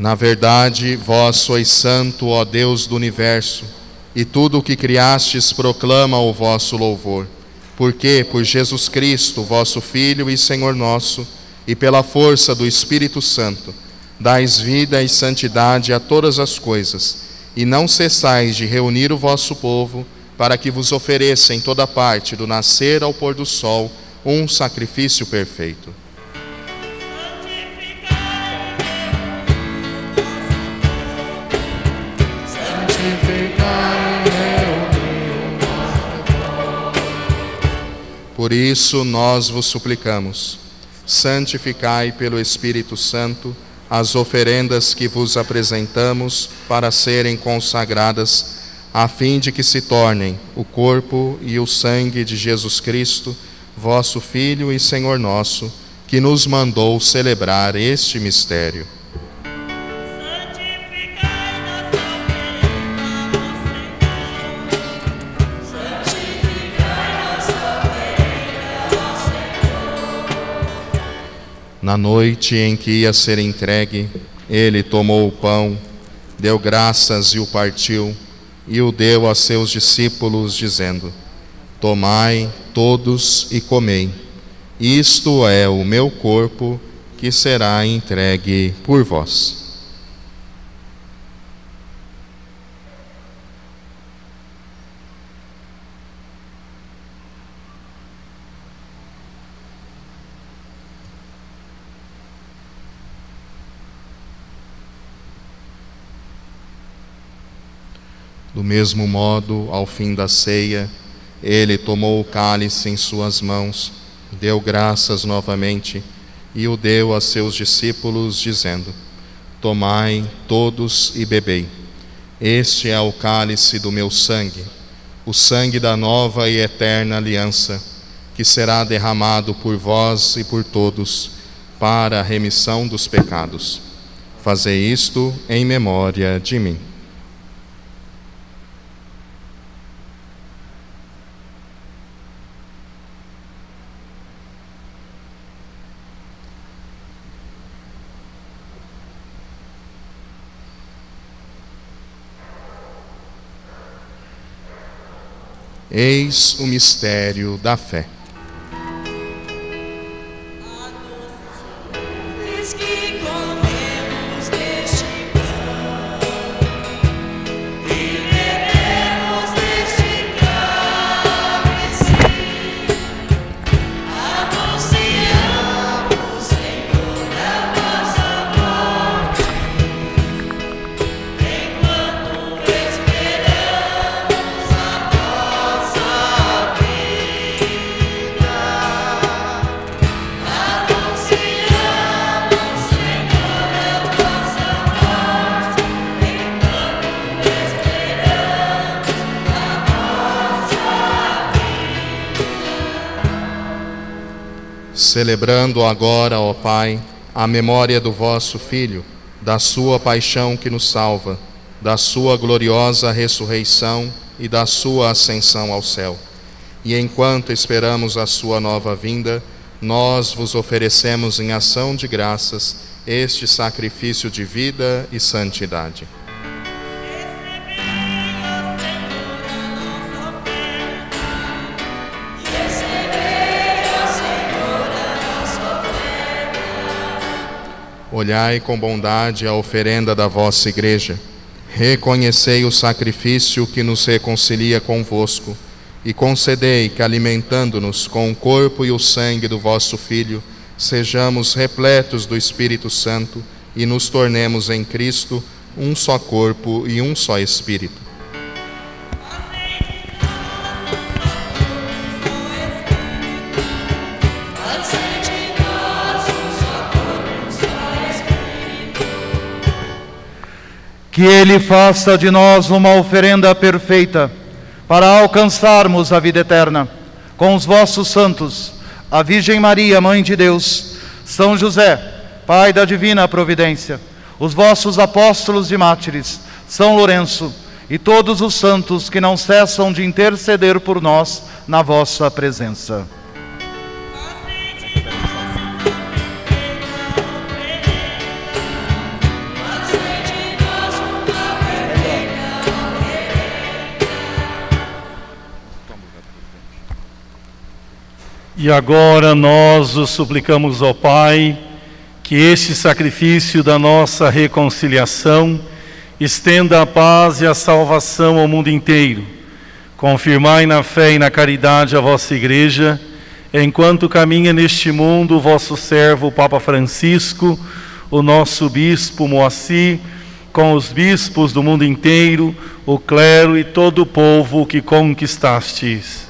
Na verdade, vós sois santo, ó Deus do universo, e tudo o que criastes proclama o vosso louvor. Porque, por Jesus Cristo, vosso Filho e Senhor nosso, e pela força do Espírito Santo, dais vida e santidade a todas as coisas, e não cessais de reunir o vosso povo, para que vos ofereça em toda parte, do nascer ao pôr do sol, um sacrifício perfeito. Por isso nós vos suplicamos, santificai pelo Espírito Santo as oferendas que vos apresentamos para serem consagradas, a fim de que se tornem o corpo e o sangue de Jesus Cristo, vosso Filho e Senhor nosso, que nos mandou celebrar este mistério. Na noite em que ia ser entregue, ele tomou o pão, deu graças e o partiu, e o deu a seus discípulos, dizendo: Tomai todos e comei. Isto é o meu corpo, que será entregue por vós. Do mesmo modo, ao fim da ceia, ele tomou o cálice em suas mãos, deu graças novamente e o deu a seus discípulos, dizendo: Tomai todos e bebei. Este é o cálice do meu sangue, o sangue da nova e eterna aliança, que será derramado por vós e por todos, para a remissão dos pecados. Fazei isto em memória de mim. Eis o mistério da fé. Diz que comemos deste pão e bebemos deste cálice, anunciamos, Senhor, a vossa morte, enquanto esperamos a vossa vinda. Anunciamos, Senhor, a vossa morte, enquanto esperamos a vossa vinda. Celebrando agora, ó Pai, a memória do vosso Filho, da sua paixão que nos salva, da sua gloriosa ressurreição e da sua ascensão ao céu. E enquanto esperamos a sua nova vinda, nós vos oferecemos em ação de graças este sacrifício de vida e santidade. Olhai com bondade a oferenda da vossa Igreja. Reconhecei o sacrifício que nos reconcilia convosco e concedei que, alimentando-nos com o corpo e o sangue do vosso Filho, sejamos repletos do Espírito Santo e nos tornemos em Cristo um só corpo e um só Espírito. Que Ele faça de nós uma oferenda perfeita, para alcançarmos a vida eterna. Com os vossos santos, a Virgem Maria, Mãe de Deus, São José, Pai da Divina Providência, os vossos apóstolos e mártires, São Lourenço, e todos os santos que não cessam de interceder por nós na vossa presença. E agora nós os suplicamos ao Pai, que este sacrifício da nossa reconciliação estenda a paz e a salvação ao mundo inteiro. Confirmai na fé e na caridade a vossa Igreja, enquanto caminha neste mundo o vosso servo o Papa Francisco, o nosso Bispo Moacir, com os bispos do mundo inteiro, o clero e todo o povo que conquistastes.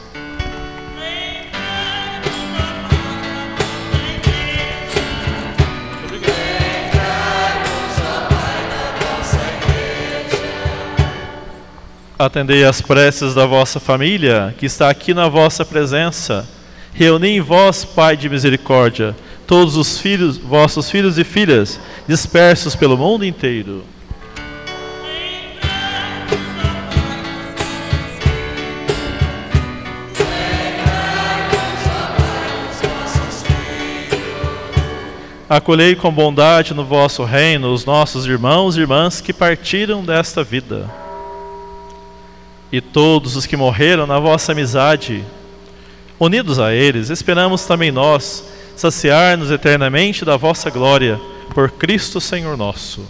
Atendei as preces da vossa família, que está aqui na vossa presença. Reuni em vós, Pai de misericórdia, todos os filhos, vossos filhos e filhas, dispersos pelo mundo inteiro. Acolhei com bondade no vosso reino os nossos irmãos e irmãs que partiram desta vida. E todos os que morreram na vossa amizade, unidos a eles, esperamos também nós saciar-nos eternamente da vossa glória, por Cristo Senhor nosso.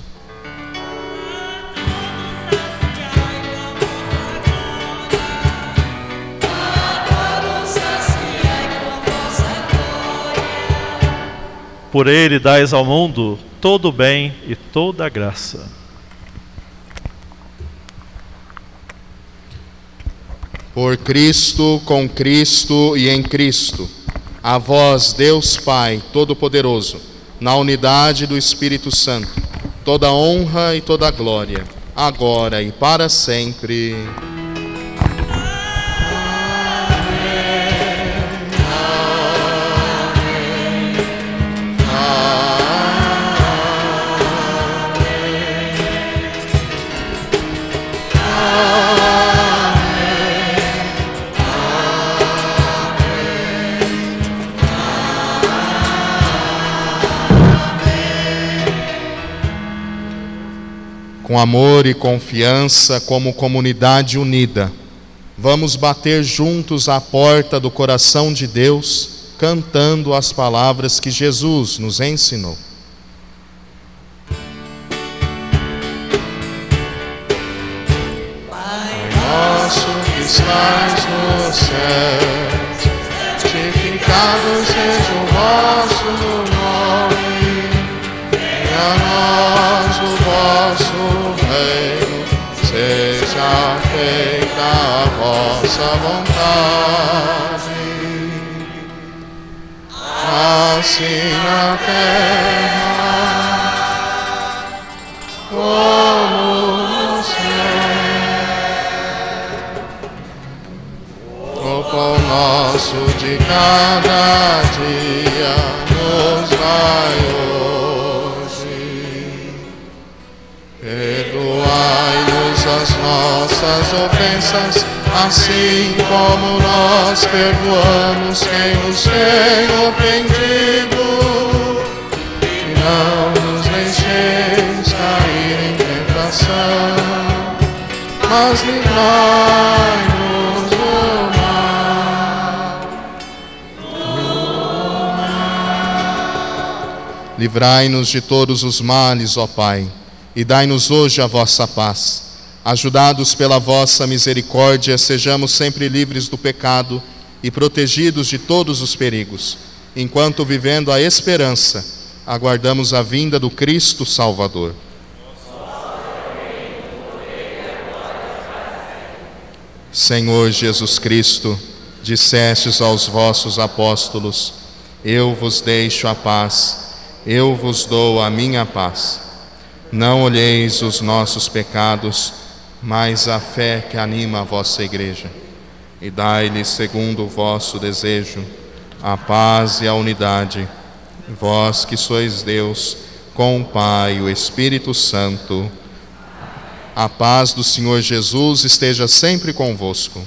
Por ele dais ao mundo todo o bem e toda a graça. Por Cristo, com Cristo e em Cristo, a vós, Deus Pai Todo-Poderoso, na unidade do Espírito Santo, toda honra e toda glória, agora e para sempre. Com amor e confiança, como comunidade unida, vamos bater juntos à porta do coração de Deus, cantando as palavras que Jesus nos ensinou. Pai nosso que estás no céu, santificado seja o vosso nome, venha a nós o vosso reino, seja feita a vossa vontade, assim na terra como no céu. O pão nosso de cada dia nos dai hoje. Perdoai-nos as nossas ofensas, assim como nós perdoamos quem nos tem ofendido. E não nos deixeis cair em tentação, mas livrai-nos do mal. Livrai-nos de todos os males, ó Pai, e dai-nos hoje a vossa paz. Ajudados pela vossa misericórdia, sejamos sempre livres do pecado e protegidos de todos os perigos, enquanto, vivendo a esperança, aguardamos a vinda do Cristo Salvador. Senhor Jesus Cristo, dissestes aos vossos apóstolos: eu vos deixo a paz, eu vos dou a minha paz. Não olheis os nossos pecados, mas a fé que anima a vossa igreja. E dai-lhe, segundo o vosso desejo, a paz e a unidade, vós que sois Deus, com o Pai e o Espírito Santo. A paz do Senhor Jesus esteja sempre convosco.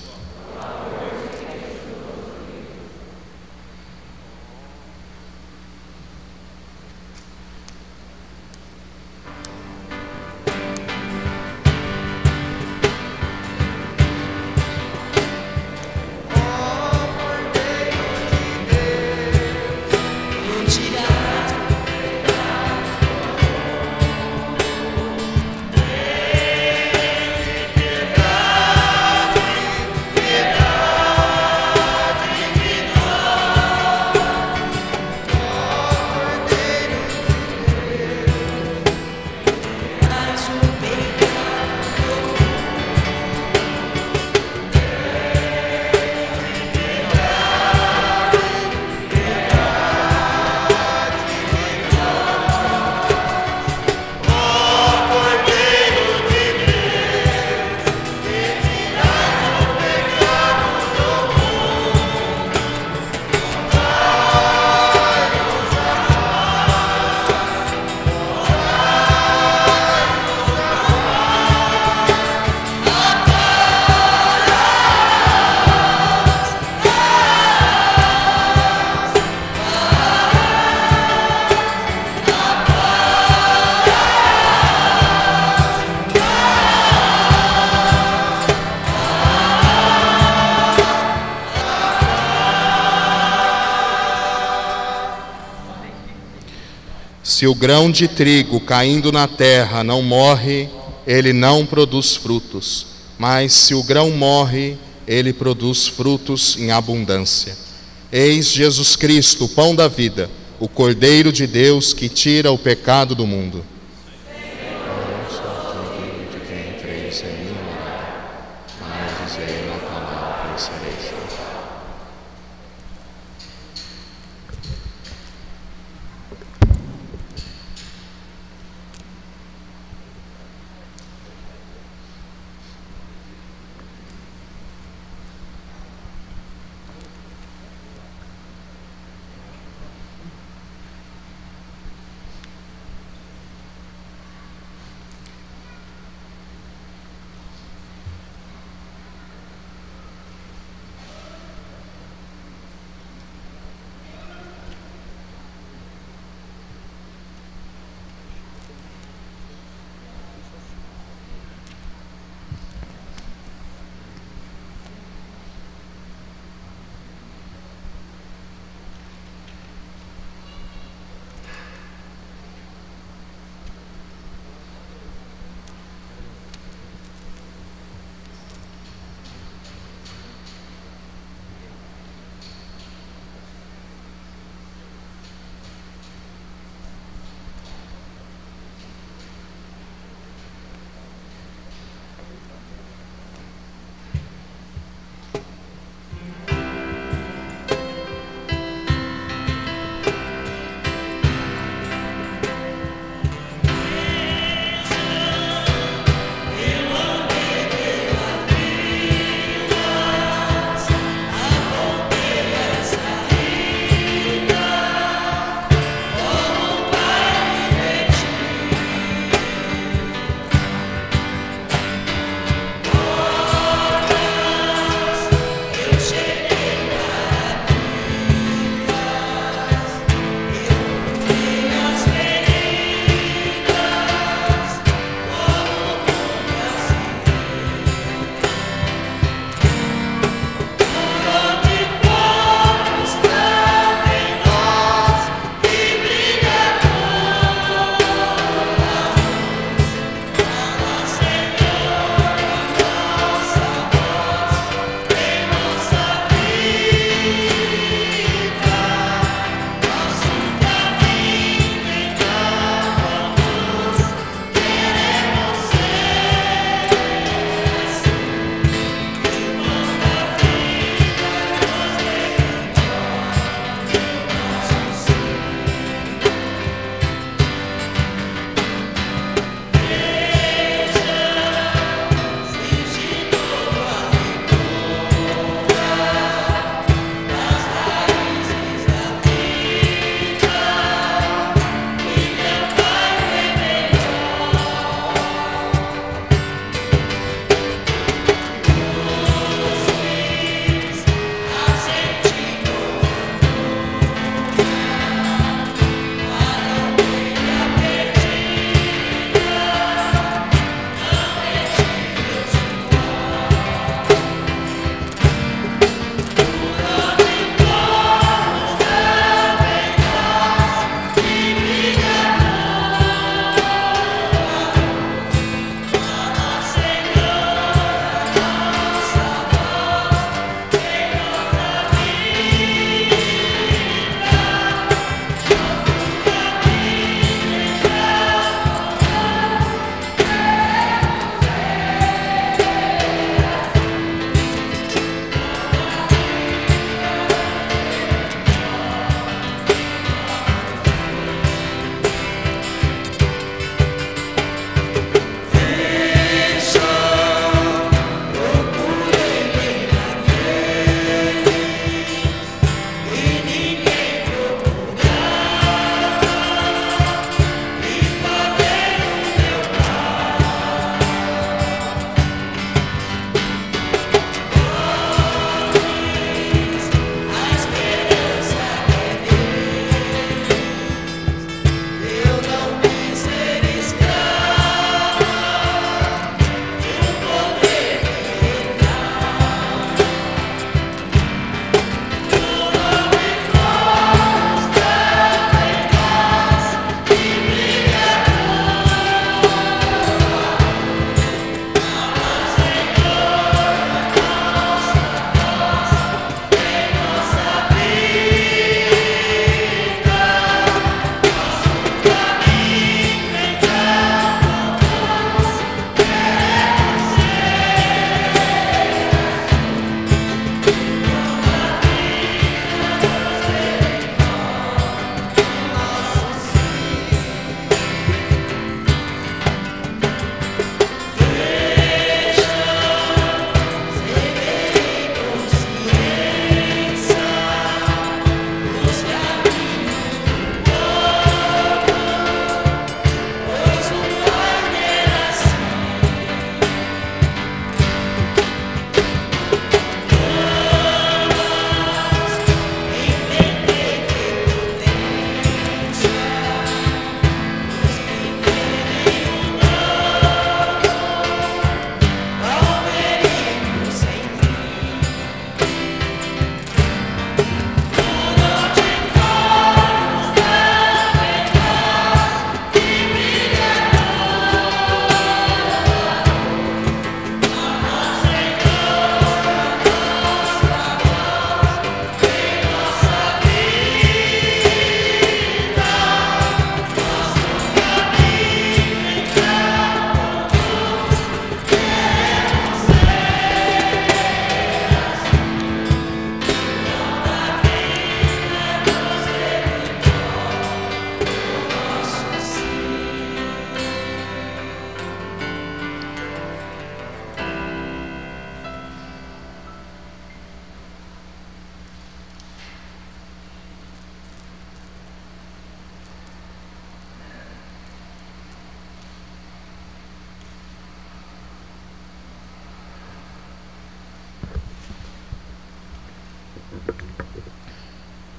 Se o grão de trigo caindo na terra não morre, ele não produz frutos. Mas se o grão morre, ele produz frutos em abundância. Eis Jesus Cristo, o pão da vida, o Cordeiro de Deus que tira o pecado do mundo.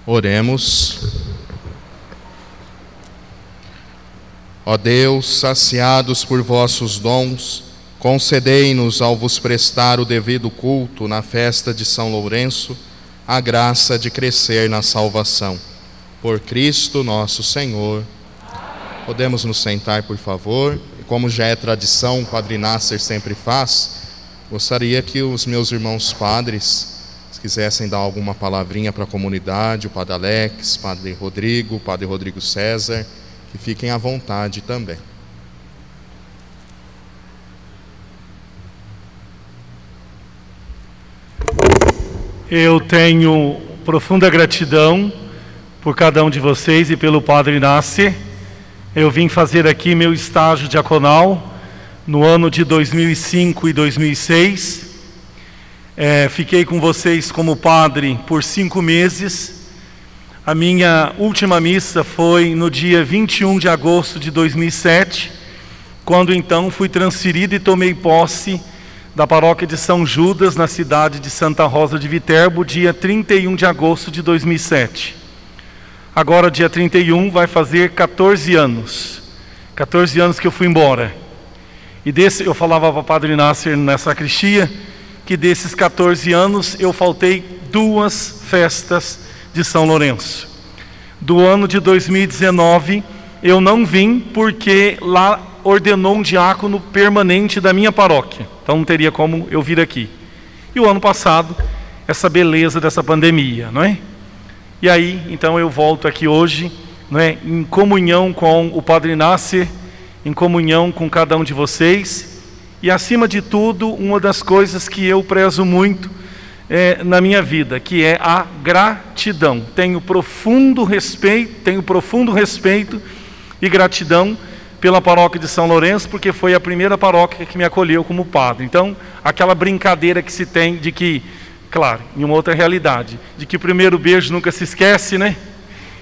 Oremos. Ó Deus, saciados por vossos dons, concedei-nos, ao vos prestar o devido culto na festa de São Lourenço, a graça de crescer na salvação. Por Cristo nosso Senhor. Podemos nos sentar, por favor. E como já é tradição, o Padre Nasser sempre faz, gostaria que os meus irmãos padres, se quisessem dar alguma palavrinha para a comunidade, o Padre Alex, Padre Rodrigo César, que fiquem à vontade também. Eu tenho profunda gratidão por cada um de vocês e pelo Padre Nasser. Eu vim fazer aqui meu estágio diaconal no ano de 2005 e 2006. Fiquei com vocês como padre por 5 meses. A minha última missa foi no dia 21 de agosto de 2007, quando então fui transferido e tomei posse da paróquia de São Judas, na cidade de Santa Rosa de Viterbo, dia 31 de agosto de 2007. Agora, dia 31, vai fazer 14 anos. 14 anos que eu fui embora. E eu falava para o Padre Nasser na sacristia, que desses 14 anos eu faltei 2 festas de São Lourenço. Do ano de 2019, eu não vim porque lá ordenou um diácono permanente da minha paróquia. Então não teria como eu vir aqui. E o ano passado, essa beleza dessa pandemia, não é? E aí, então eu volto aqui hoje, não é, em comunhão com o Padre Nasser, em comunhão com cada um de vocês. E acima de tudo, uma das coisas que eu prezo muito na minha vida, que é a gratidão. Tenho profundo respeito e gratidão pela paróquia de São Lourenço, porque foi a primeira paróquia que me acolheu como padre. Então, aquela brincadeira que se tem de que, claro, em uma outra realidade, de que o primeiro beijo nunca se esquece, né?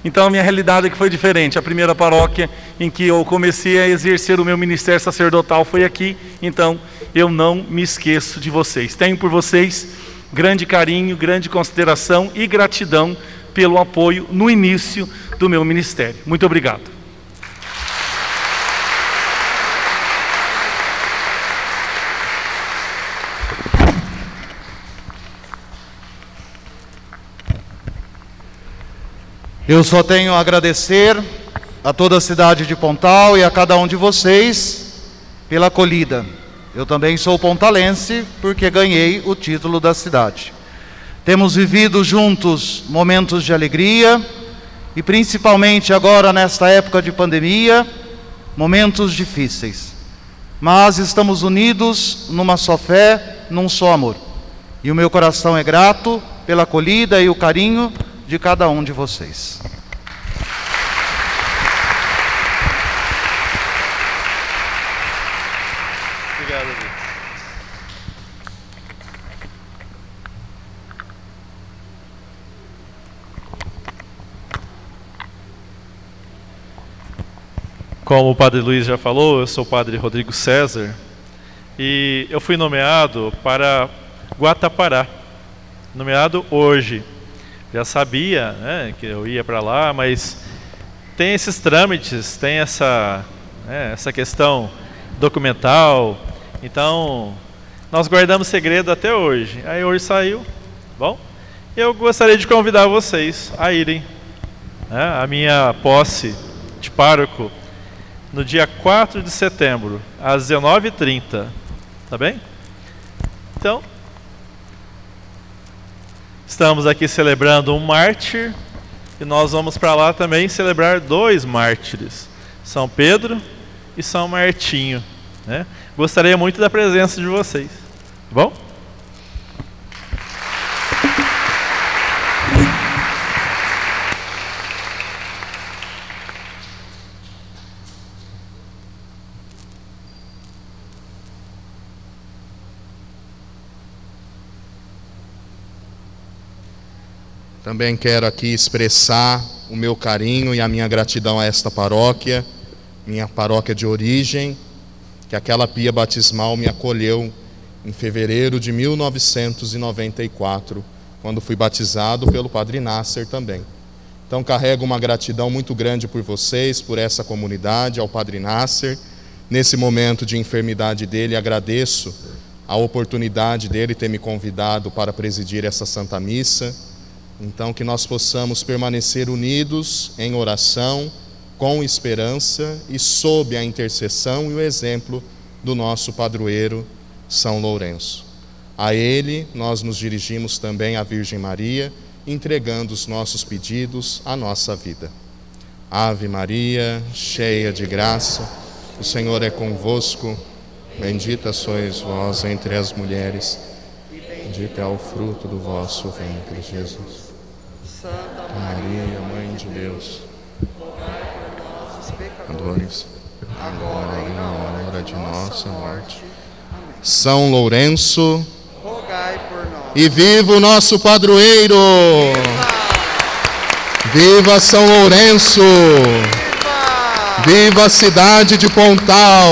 Então, a minha realidade é que foi diferente. A primeira paróquia em que eu comecei a exercer o meu ministério sacerdotal foi aqui. Então, eu não me esqueço de vocês. Tenho por vocês grande carinho, grande consideração e gratidão pelo apoio no início do meu ministério. Muito obrigado. Eu só tenho a agradecer a toda a cidade de Pontal e a cada um de vocês pela acolhida. Eu também sou pontalense porque ganhei o título da cidade. Temos vivido juntos momentos de alegria e principalmente agora nesta época de pandemia, momentos difíceis. Mas estamos unidos numa só fé, num só amor. E o meu coração é grato pela acolhida e o carinho de cada um de vocês. Obrigado, Deus. Como o Padre Luiz já falou, eu sou o Padre Rodrigo César e eu fui nomeado para Guatapará, nomeado hoje. Já sabia, né, que eu ia para lá, mas tem esses trâmites, tem essa questão documental. Então, nós guardamos segredo até hoje. Aí hoje saiu. Bom, eu gostaria de convidar vocês a irem, né, à minha posse de pároco no dia 4 de setembro, às 19h30. Tá bem? Então, estamos aqui celebrando um mártir e nós vamos para lá também celebrar 2 mártires, São Pedro e São Martinho, né? Gostaria muito da presença de vocês. Bom? Também quero aqui expressar o meu carinho e a minha gratidão a esta paróquia, minha paróquia de origem, que aquela pia batismal me acolheu em fevereiro de 1994, quando fui batizado pelo Padre Nasser também. Então carrego uma gratidão muito grande por vocês, por essa comunidade, ao Padre Nasser. Nesse momento de enfermidade dele, agradeço a oportunidade dele ter me convidado para presidir essa Santa Missa. Então que nós possamos permanecer unidos em oração, com esperança e sob a intercessão e o exemplo do nosso padroeiro São Lourenço. A ele nós nos dirigimos também à Virgem Maria, entregando os nossos pedidos, a nossa vida. Ave Maria, cheia de graça, o Senhor é convosco, bendita sois vós entre as mulheres, bendito é o fruto do vosso ventre, Jesus. Santa Maria, Mãe de Deus, rogai por nós, os pecadores, agora e na hora de nossa morte. São Lourenço, rogai por nós. e viva o nosso padroeiro! Viva São Lourenço! Viva a cidade de Pontal!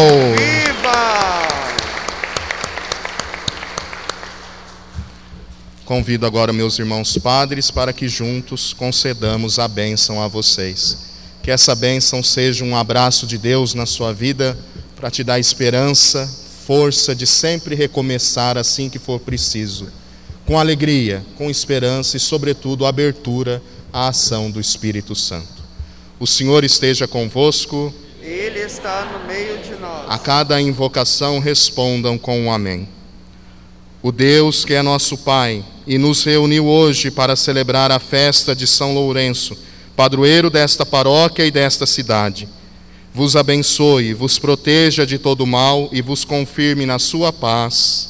Convido agora meus irmãos padres para que juntos concedamos a bênção a vocês. Que essa bênção seja um abraço de Deus na sua vida para te dar esperança, força de sempre recomeçar assim que for preciso, com alegria, com esperança e, sobretudo, abertura à ação do Espírito Santo. O Senhor esteja convosco. Ele está no meio de nós. A cada invocação respondam com um amém. O Deus que é nosso Pai e nos reuniu hoje para celebrar a festa de São Lourenço, padroeiro desta paróquia e desta cidade, vos abençoe, vos proteja de todo mal e vos confirme na sua paz.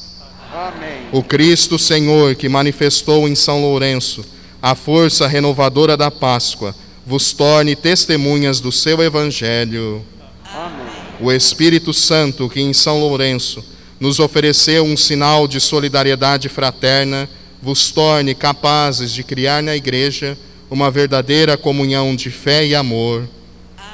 Amém. O Cristo Senhor, que manifestou em São Lourenço a força renovadora da Páscoa, vos torne testemunhas do seu Evangelho. Amém. O Espírito Santo, que em São Lourenço nos ofereceu um sinal de solidariedade fraterna, vos torne capazes de criar na Igreja uma verdadeira comunhão de fé e amor.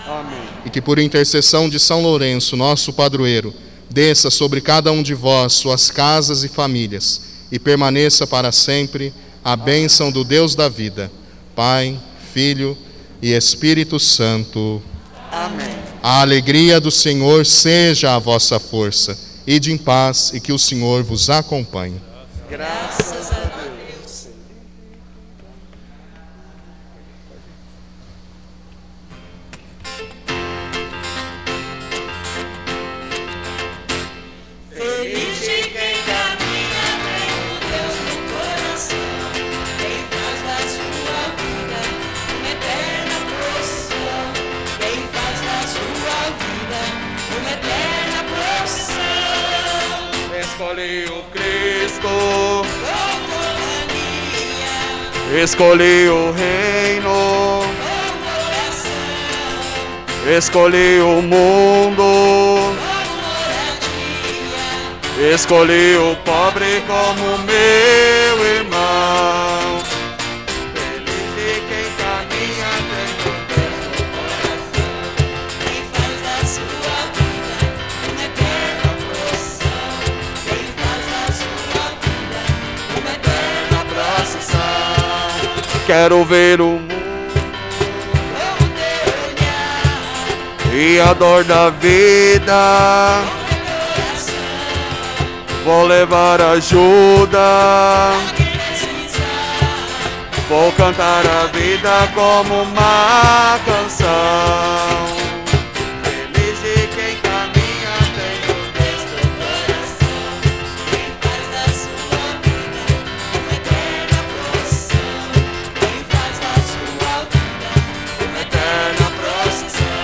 Amém. E que por intercessão de São Lourenço, nosso padroeiro, desça sobre cada um de vós, suas casas e famílias, e permaneça para sempre a bênção do Deus da vida, Pai, Filho e Espírito Santo. Amém. A alegria do Senhor seja a vossa força. Ide em paz e que o Senhor vos acompanhe. Graças a Deus. Feliz de quem caminha, tem o Deus no coração, quem faz da sua vida uma eterna procissão, quem faz da sua vida uma eterna procissão. Escolhi o Cristo, Com companhia, escolhi o reino, com coração, escolhi o mundo, com moradia, escolhi o pobre como meu irmão. Feliz de quem caminha, tem o Deus no coração, quem faz da sua vida uma eterna procissão, quem faz da sua vida uma eterna procissão. Quero ver o mundo com teu olhar, e a dor da vida, com coração, vou levar ajuda, quem precisar, vou cantar a vida como uma canção. Feliz de quem caminha, tem o Deus no coração, quem faz da sua vida uma eterna procissão, quem faz da sua vida uma eterna procissão.